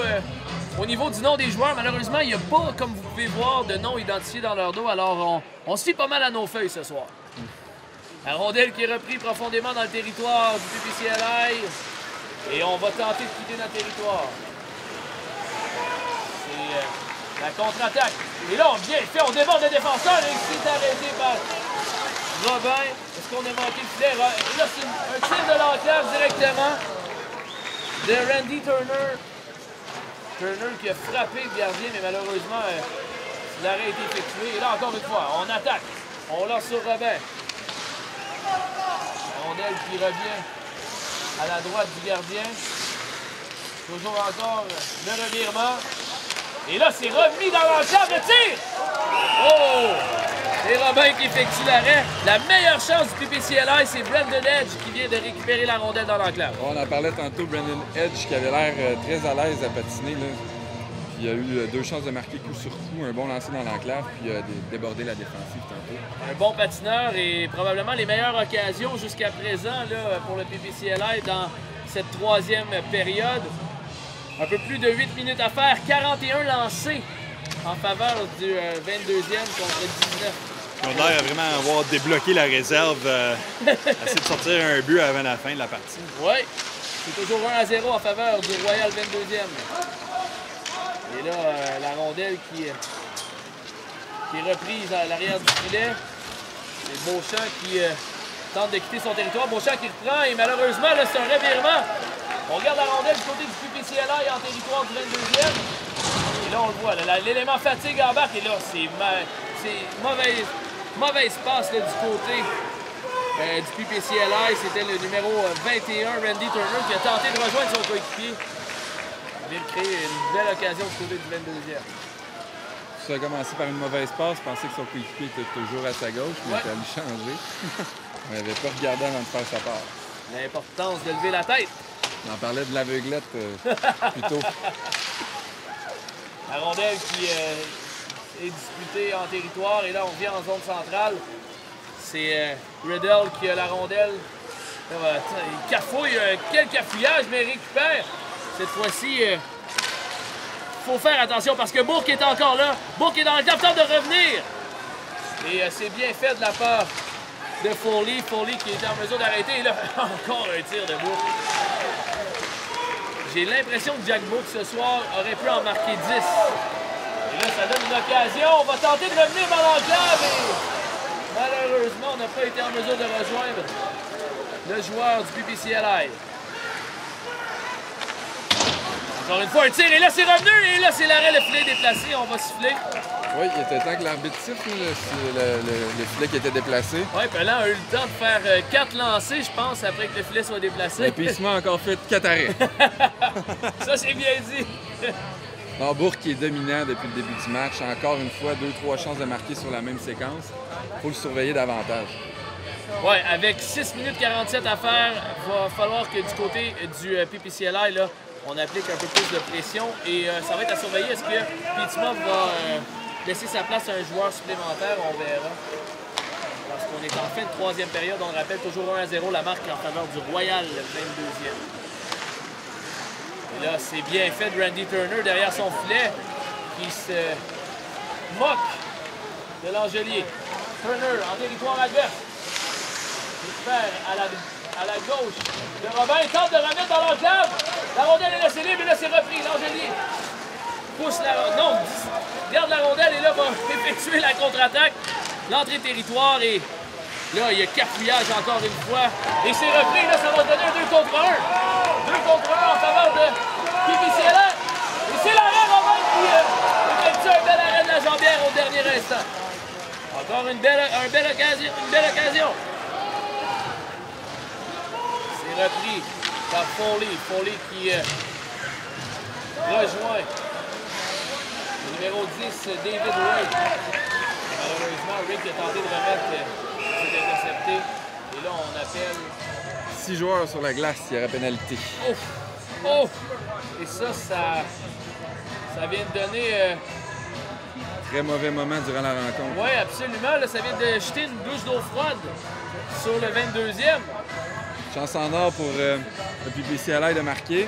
Au niveau du nom des joueurs, malheureusement, il n'y a pas, comme vous pouvez voir, de nom identifié dans leur dos. Alors, on se fie pas mal à nos feuilles ce soir. La rondelle qui est reprise profondément dans le territoire du PPCLA. Et on va tenter de quitter notre territoire. C'est la contre-attaque. Et là, bien fait, on déborde le défenseur et c'est arrêté par Robin. Est-ce qu'on a manqué le filet? Et là, c'est un tir de l'enclave directement de Randy Turner. Turner qui a frappé le gardien, mais malheureusement, l'arrêt a été effectué. Et là, encore une fois, on attaque. On lance sur Robin. Rondelle qui revient à la droite du gardien. Toujours encore le revirement. Et là, c'est remis dans l'enclave, le tir! Oh! C'est Robin qui effectue l'arrêt. La meilleure chance du PPCLA, c'est Brandon Edge qui vient de récupérer la rondelle dans l'enclave. On en parlait tantôt, Brandon Edge qui avait l'air très à l'aise à patiner. Là. Puis il a eu 2 chances de marquer coup sur coup, un bon lancer dans l'enclave, puis il a débordé la défensive tantôt. Un bon patineur et probablement les meilleures occasions jusqu'à présent là, pour le PPCLA dans cette 3e période. Un peu plus de 8 minutes à faire, 41 lancés en faveur du 22e contre 19. On a l'air vraiment avoir débloqué la réserve, essayer de sortir un but avant la fin de la partie. Oui, c'est toujours 1-0 en faveur du Royal 22e. Et là, la rondelle qui est reprise à l'arrière du filet. C'est Beauchamp qui tente de quitter son territoire. Beauchamp qui reprend et malheureusement, là, c'est un revirement. On regarde la rondelle du côté du PPCLA et en territoire du 22e. Et là, on le voit, l'élément fatigue embarque. Et là, c'est mauvaise passe là, du côté du PPCLA. C'était le numéro 21, Randy Turner, qui a tenté de rejoindre son coéquipier. Il vient de créer une belle occasion du côté du 22e. Ça a commencé par une mauvaise passe. Je pensais que son coéquipier était toujours à sa gauche, mais il était allé changer. On n'avait pas regardé avant de faire sa part. L'importance de lever la tête. On en parlait de l'aveuglette plus tôt. La rondelle qui est disputée en territoire. Et là, on revient en zone centrale. C'est Riddle qui a la rondelle. Il cafouille, quel cafouillage, mais il récupère. Cette fois-ci, il faut faire attention parce que Bourque est encore là. Bourque est dans le capteur de revenir. Et c'est bien fait de la part de Foley. Foley qui était en mesure d'arrêter. Et là, encore un tir de Bourque. J'ai l'impression que Jack Bourque ce soir aurait pu en marquer 10. Et là, ça donne une occasion. On va tenter de revenir dans l'enclave. Et malheureusement, on n'a pas été en mesure de rejoindre le joueur du PPCLA. Encore une fois, un tir, et là, c'est revenu, et là, c'est l'arrêt, le filet déplacé, on va siffler. Oui, il était temps que l'arbitre siffle, le filet qui était déplacé. Oui, puis là, on a eu le temps de faire 4 lancers, je pense, après que le filet soit déplacé. Et puis, il a encore fait 4 arrêts. Ça, c'est bien dit. Bourque qui est dominant depuis le début du match. Encore une fois, 2-3 chances de marquer sur la même séquence. Il faut le surveiller davantage. Ouais, avec 6 minutes 47 à faire, il va falloir que du côté du PPCLI, là, on applique un peu plus de pression et ça va être à surveiller. Est-ce que Pittsburgh va laisser sa place à un joueur supplémentaire? On verra. Parce qu'on est en fin de troisième période. On le rappelle, toujours 1-0 la marque en faveur du Royal, le 22e. Et là, c'est bien fait de Randy Turner derrière son filet qui se moque de l'Angelier. Turner en territoire adverse. Récupère à la gauche de Robin. Il tente de remettre dans l'enclave. La rondelle est laissée libre et là, c'est repris. L'Angelier pousse la rondelle. Non, garde la rondelle et là, va effectuer la contre-attaque. L'entrée territoire et là, il y a cafouillage encore une fois. Et c'est repris. Là, ça va donner un 2 contre 1. 2 contre 1 en faveur de PPCLI. Et c'est l'arrêt Robin qui effectue un bel arrêt de la jambière au dernier instant. Encore une belle occasion. C'est repris par Foley. Foley qui rejoint le numéro 10, David Wright. Malheureusement, Rick a tenté de remettre, c'est intercepté. Et là, on appelle... 6 joueurs sur la glace, il y aura pénalité. Oh! Oh! Et ça vient de donner... Très mauvais moment durant la rencontre. Oui, absolument. Là, ça vient de jeter une douche d'eau froide sur le 22e. Chance en or pour le PPCLI de marquer.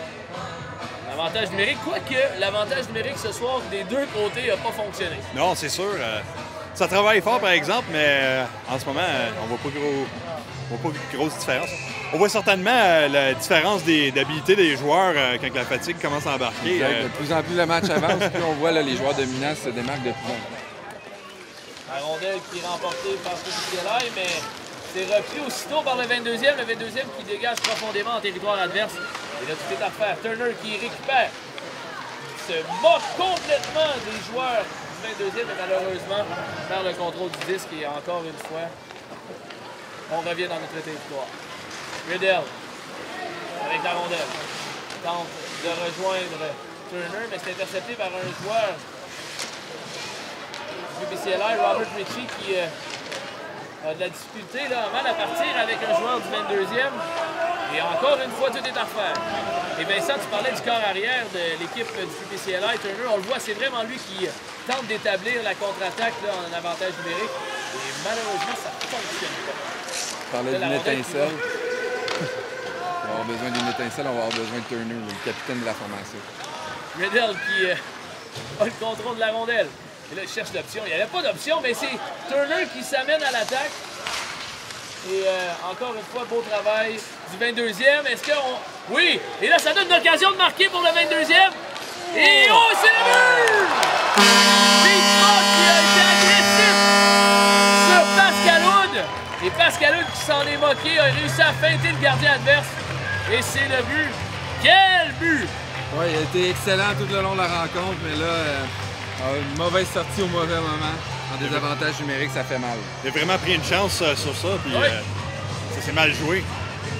L'avantage numérique, quoique l'avantage numérique ce soir des deux côtés n'a pas fonctionné. Non, c'est sûr. Ça travaille fort, par exemple, mais en ce moment, on voit pas grosse différence. On voit certainement la différence d'habilité des joueurs quand la fatigue commence à embarquer. De plus en plus le match avance, puis on voit là, les joueurs dominants se démarquent de plus en plus. La rondelle qui est remportée par PPCLI, mais c'est repris aussitôt par le 22e. Le 22e qui dégage profondément en territoire adverse. Et là, tout est à refaire. Turner qui récupère. Se moque complètement des joueurs du 22e, mais malheureusement, perd le contrôle du disque. Et encore une fois, on revient dans notre territoire. Riddell, avec la rondelle, tente de rejoindre Turner, mais c'est intercepté par un joueur du PPCLI, Robert Ritchie, qui a de la difficulté, là, mal à partir avec un joueur du 22e. Et encore une fois, tout est à refaire. Et Vincent, tu parlais du corps arrière de l'équipe du PPCLI. Turner, on le voit, c'est vraiment lui qui tente d'établir la contre-attaque en avantage numérique. Et malheureusement, ça ne fonctionne pas. Tu parlais d'une étincelle. On va avoir besoin d'une étincelle, on va avoir besoin de Turner, le capitaine de la formation. Riddell qui a le contrôle de la rondelle. Et là, il cherche l'option. Il n'y avait pas d'option, mais c'est Turner qui s'amène à l'attaque. Et encore une fois, beau travail du 22e. Est-ce qu'on... Oui! Et là, ça donne une occasion de marquer pour le 22e. Et oh, c'est le but! Pittsburgh qui a été agressif sur Pascal Hood. Et Pascal Hood qui s'en est moqué a réussi à feinter le gardien adverse. Et c'est le but. Quel but! Oui, il a été excellent tout le long de la rencontre, mais là, une mauvaise sortie au mauvais moment. En désavantage numérique, ça fait mal. Il a vraiment pris une chance sur ça, puis oui. Ça s'est mal joué.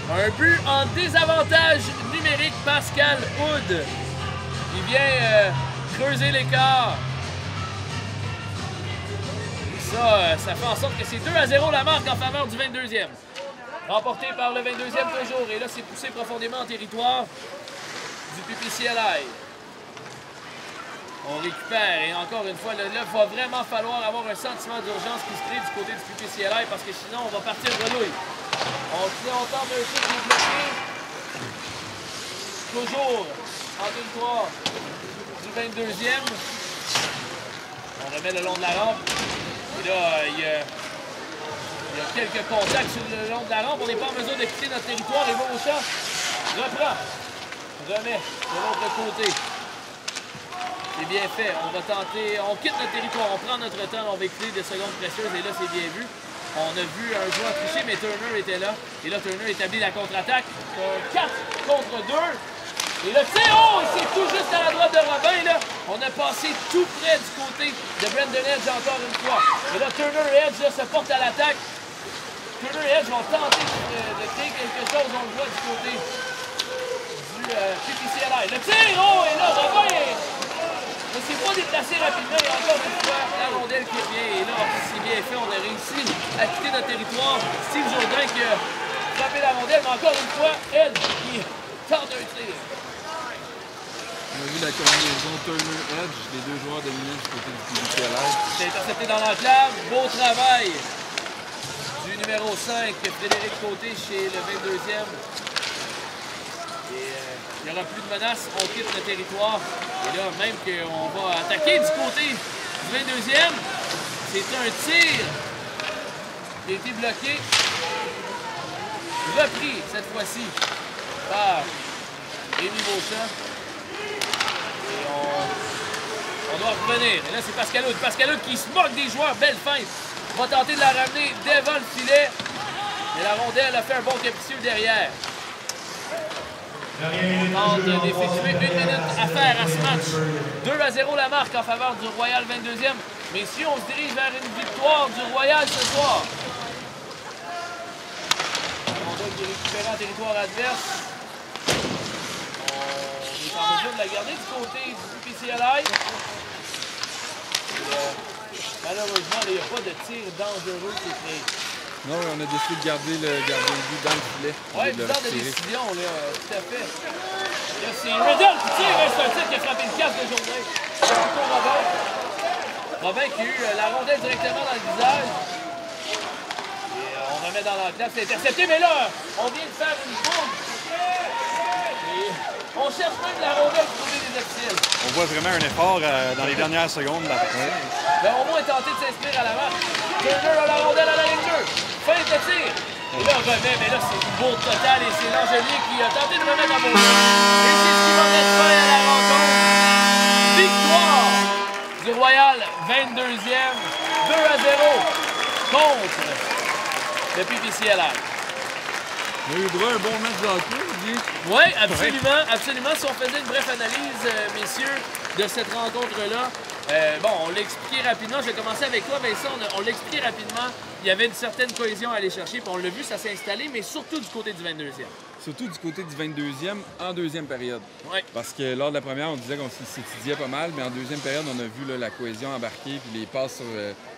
Un but en désavantage numérique, Pascal Hood. Il vient creuser l'écart. Ça fait en sorte que c'est 2-0 la marque en faveur du 22e. Remporté par le 22e toujours. Et là, c'est poussé profondément en territoire du PPCLI. On récupère et encore une fois, là, il va vraiment falloir avoir un sentiment d'urgence qui se crée du côté du PPCLI parce que sinon, on va partir grenouille. On tente un truc qui est bloqué. Toujours en territoire du 22e. On remet le long de la rampe. Et là, il y a quelques contacts sur le long de la rampe. On n'est pas en mesure de quitter notre territoire. Et Beauchamp reprend. Remet de l'autre côté. C'est bien fait. On va tenter. On quitte notre territoire. On prend notre temps. On va écouter des secondes précieuses. Et là, c'est bien vu. On a vu un joueur tricher, mais Turner était là. Et là, Turner établit la contre-attaque. 4 contre 2. Et là, c'est tout juste à la droite de Robin. Là. On a passé tout près du côté de Brandon Edge encore une fois. Et là, Turner et Edge là, se portent à l'attaque. Turner et Edge vont tenter de créer quelque chose. On le voit du côté du PPCLI. Le tir, et là, Robin ne s'est pas déplacé rapidement. Et encore une fois, la rondelle qui revient. Et là, c'est bien bien fait. On a réussi à quitter notre territoire. Steve Jourdain qui a frappé la rondelle, mais encore une fois, Ed qui tente un tir. On a vu la combinaison Turner-Edge, les deux joueurs dominants du côté du PPCLA. C'est intercepté dans l'enclave. Beau travail du numéro 5, Frédéric Côté, chez le 22e. Et il n'y aura plus de menaces. On quitte le territoire. Et là, même qu'on va attaquer du côté du 22e, c'est un tir qui a été bloqué. Repris cette fois-ci par Rémi Beauchamp. Et on doit revenir. Et là, c'est Pascal Hood. Pascal Hood qui se moque des joueurs. Belle feinte. Va tenter de la ramener devant le filet. Mais la rondelle a fait un bon capricieux derrière. On tente d'effectuer 1 minute à faire à ce match. 2-0 la marque en faveur du Royal 22e. Messieurs, on se dirige vers une victoire du Royal ce soir. On doit récupérer en territoire adverse. On est en mesure de la garder du côté du PCLI. Malheureusement, il n'y a pas de tir dangereux qui est créé. Non, on a décidé de garder le but dans le filet. Oui, bizarre de décision, là, tout à fait. Là, c'est Riddle qui tire, c'est un tir qui a frappé le casque de Jourdain. C'est plutôt Robin. Robin qui a eu la rondelle directement dans le visage. Et on remet dans l'enclave, c'est intercepté, mais là, on vient de faire une bombe. Et on cherche même la rondelle pour trouver des officiels. On voit vraiment un effort dans les dernières secondes de la partie. Ben, au moins tenter de s'inscrire à la marque. Turner a la rondelle à la ligne 2. Fin de tir. Et là, on remet, mais là, c'est du beau total et c'est Langelier qui a tenté de remettre en mouvement. Et c'est ce qui va mettre fin à la rencontre. Victoire du Royal 22e, 2-0 contre le PPCLI. On a eu droit à un bon match de hockey, bien. Oui, absolument, absolument. Si on faisait une brève analyse, messieurs, de cette rencontre-là, bon, on l'a expliqué rapidement. Je vais commencer avec toi, Vincent. On l'a expliqué rapidement. Il y avait une certaine cohésion à aller chercher, puis on l'a vu, ça s'est installé, mais surtout du côté du 22e. Surtout du côté du 22e en deuxième période. Oui. Parce que lors de la première, on disait qu'on s'étudiait pas mal, mais en deuxième période, on a vu là, la cohésion embarquer puis les passes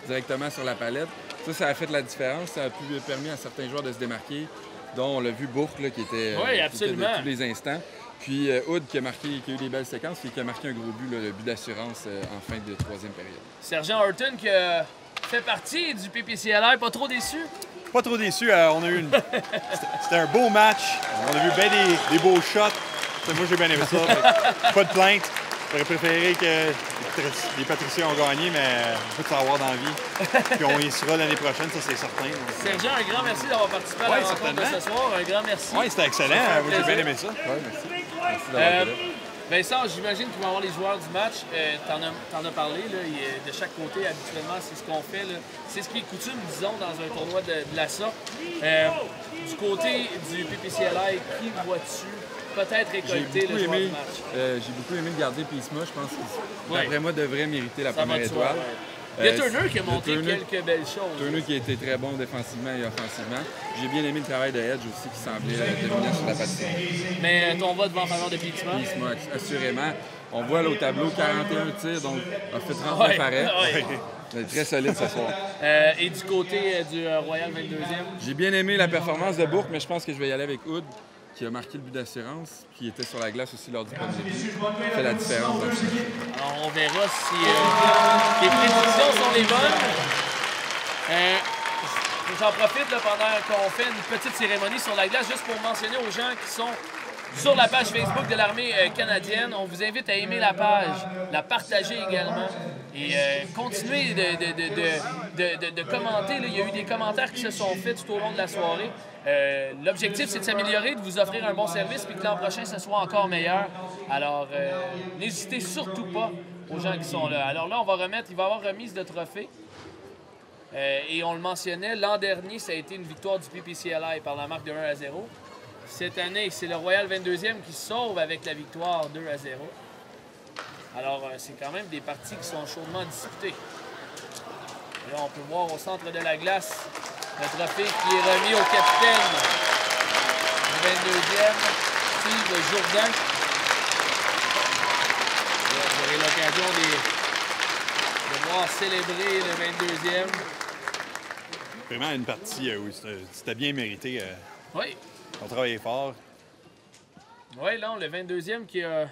directement sur la palette. Ça a fait la différence. Ça a permis à certains joueurs de se démarquer, dont on l'a vu Bourque là, qui était de tous les instants. Puis Hood qui a eu des belles séquences et qui a marqué un gros but, là, le but d'assurance en fin de troisième période. Sergent Horton qui a fait partie du PPCLI, pas trop déçu? Pas trop déçu. On a eu C'était un beau match. On a vu bien des beaux shots. Moi, j'ai bien aimé ça. Pas de plainte. J'aurais préféré que les Patriciens ont gagné, mais on peut savoir dans la vie. Puis on y sera l'année prochaine, ça c'est certain. Donc... Sergent, un grand merci d'avoir participé à la rencontre de ce soir. Un grand merci. Oui, c'était excellent. Moi, j'ai bien aimé ça. Oui, merci. Merci d'avoir été là. Vincent, j'imagine qu'il va y avoir les joueurs du match. T'en as parlé, là, de chaque côté, habituellement, c'est ce qu'on fait. C'est ce qui est coutume, disons, dans un tournoi de la sorte. Du côté du PPCLI, qui vois-tu peut-être récolter le joueur du match? J'ai beaucoup aimé le gardien Pisma. Je pense qu'il, d'après moi, devrait mériter la première étoile. Il y a Turner qui a montré quelques belles choses. Turner qui a été très bon défensivement et offensivement. J'ai bien aimé le travail de Edge aussi qui semblait dominant sur la patinoire. Mais ton vote va en faveur de Pisma? Pisma, assurément. On voit là, au tableau 41 tirs, donc a fait 39 arrêts. C'est très solide ce soir. Et du côté du Royal 22e? J'ai bien aimé la performance de Bourque, mais je pense que je vais y aller avec Hood, qui a marqué le but d'assurance, qui était sur la glace aussi lors du premier but. Ça fait la différence dans le jeu. Alors, on verra si les prédictions sont les bonnes. J'en profite là, pendant qu'on fait une petite cérémonie sur la glace, juste pour mentionner aux gens qui sont sur la page Facebook de l'armée canadienne. On vous invite à aimer la page, la partager également et continuer de commenter. Là. Il y a eu des commentaires qui se sont faits tout au long de la soirée. L'objectif, c'est de s'améliorer, de vous offrir un bon service puis que l'an prochain, ce soit encore meilleur. Alors, n'hésitez surtout pas aux gens qui sont là. Alors là, il va y avoir remise de trophées. Et on le mentionnait, l'an dernier, ça a été une victoire du PPCLI par la marque de 1-0. Cette année, c'est le Royal 22e qui sauve avec la victoire 2-0. Alors, c'est quand même des parties qui sont chaudement disputées. Et là, on peut voir au centre de la glace le trophée qui est remis au capitaine du 22e, Steve Jourdain. Vous aurez l'occasion de voir célébrer le 22e. vraiment une partie où c'était bien mérité. Oui. On travaillait fort. Oui, là, le 22e qui a,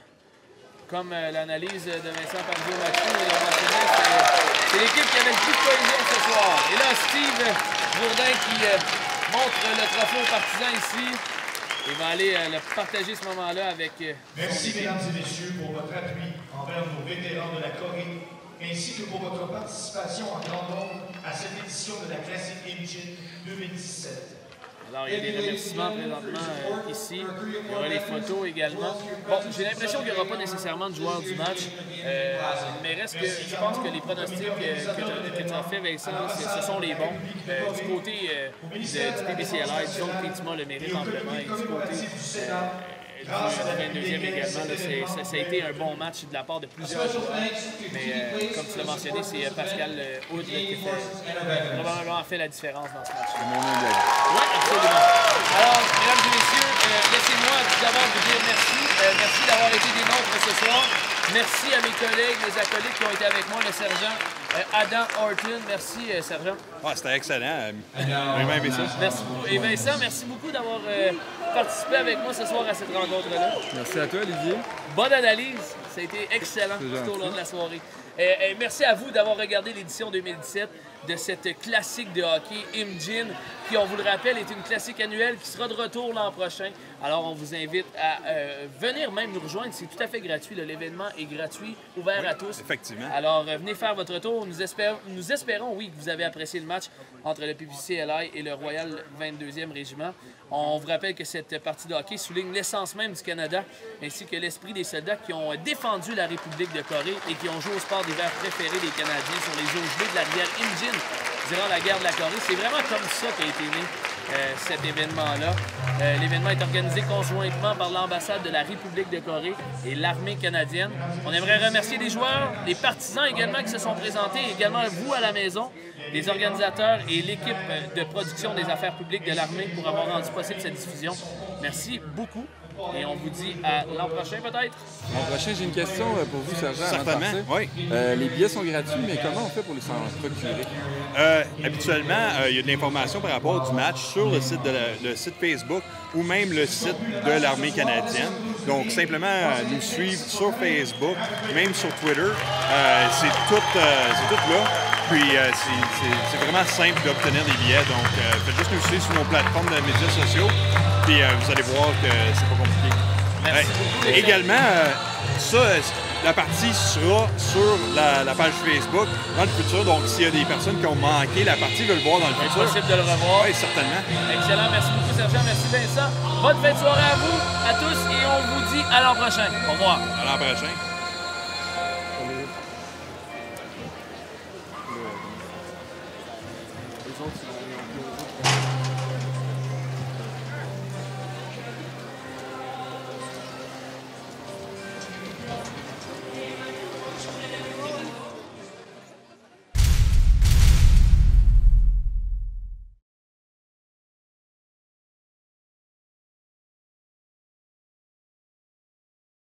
comme l'analyse de Vincent Parzio-Mathieu l'a mentionné, c'est l'équipe qui avait le plus de cohésion ce soir. Et là, Steve Bourdin qui montre le trophée aux partisans ici. Il va aller le partager ce moment-là avec... Merci, mesdames et messieurs, pour votre appui envers nos vétérans de la Corée, ainsi que pour votre participation en grand nombre à cette édition de la Classic Imgin 2017. Alors, il y a des remerciements présentement ici. Il y aura les photos également. Bon, j'ai l'impression qu'il n'y aura pas nécessairement de joueurs du match. Mais reste que je pense que les pronostics que tu as fait, Vincent, ce sont les bons. Du côté du PBCLI, disons que Pétima le mérite amplement. Et du côté du 22e également, là, ça a été un bon match de la part de plusieurs joueurs. Mais comme tu l'as mentionné, c'est Pascal Houd qui a probablement fait la différence dans ce match. Oui, absolument. Alors, mesdames et messieurs, laissez-moi d'abord vous dire merci. Merci d'avoir été des nôtres ce soir. Merci à mes collègues, mes acolytes qui ont été avec moi, le sergent Adam Horton. Merci, sergent. Ouais, c'était excellent. J'ai même aimé ça. Merci beaucoup. Et Vincent, merci beaucoup d'avoir participé avec moi ce soir à cette rencontre-là. Merci à toi, Olivier. Bonne analyse. Ça a été excellent tout au long de la soirée. Merci à vous d'avoir regardé l'édition 2017 de cette classique de hockey Imgin, qui, on vous le rappelle, est une classique annuelle qui sera de retour l'an prochain. Alors, on vous invite à venir même nous rejoindre. C'est tout à fait gratuit. L'événement est gratuit, ouvert à tous. Effectivement. Alors, venez faire votre tour. Nous espérons, oui, que vous avez apprécié le match entre le PBCLI et le Royal 22e Régiment. On vous rappelle que cette partie de hockey souligne l'essence même du Canada, ainsi que l'esprit des soldats qui ont défendu la République de Corée et qui ont joué au sport d'hiver préféré des Canadiens sur les eaux gelées de la rivière Imgin durant la guerre de la Corée. C'est vraiment comme ça qu'a été né cet événement-là. L'événement est organisé conjointement par l'ambassade de la République de Corée et l'armée canadienne. On aimerait remercier les joueurs, les partisans également qui se sont présentés, également vous à la maison, les organisateurs et l'équipe de production des affaires publiques de l'armée pour avoir rendu possible cette diffusion. Merci beaucoup. Et on vous dit à l'an prochain, peut-être? L'an prochain, j'ai une question pour vous, sergent. Certainement, oui. Les billets sont gratuits, mais comment on fait pour les s'en procurer? Habituellement, il y a de l'information par rapport du match sur le site Facebook ou même le site de l'armée canadienne. Donc, simplement nous suivre sur Facebook, même sur Twitter. C'est tout là. Puis, c'est vraiment simple d'obtenir des billets. Donc, faites juste nous suivre sur nos plateformes de médias sociaux. Puis, vous allez voir que c'est pas compliqué. Merci beaucoup. Également, la partie sera sur la page Facebook dans le futur. Donc, s'il y a des personnes qui ont manqué la partie, veulent le voir dans le futur. C'est possible de le revoir. Oui, certainement. Excellent. Merci beaucoup, sergent. Merci, Vincent. Bonne fin de soirée à vous, à tous, et on vous dit à l'an prochain. Au revoir. À l'an prochain. Les autres,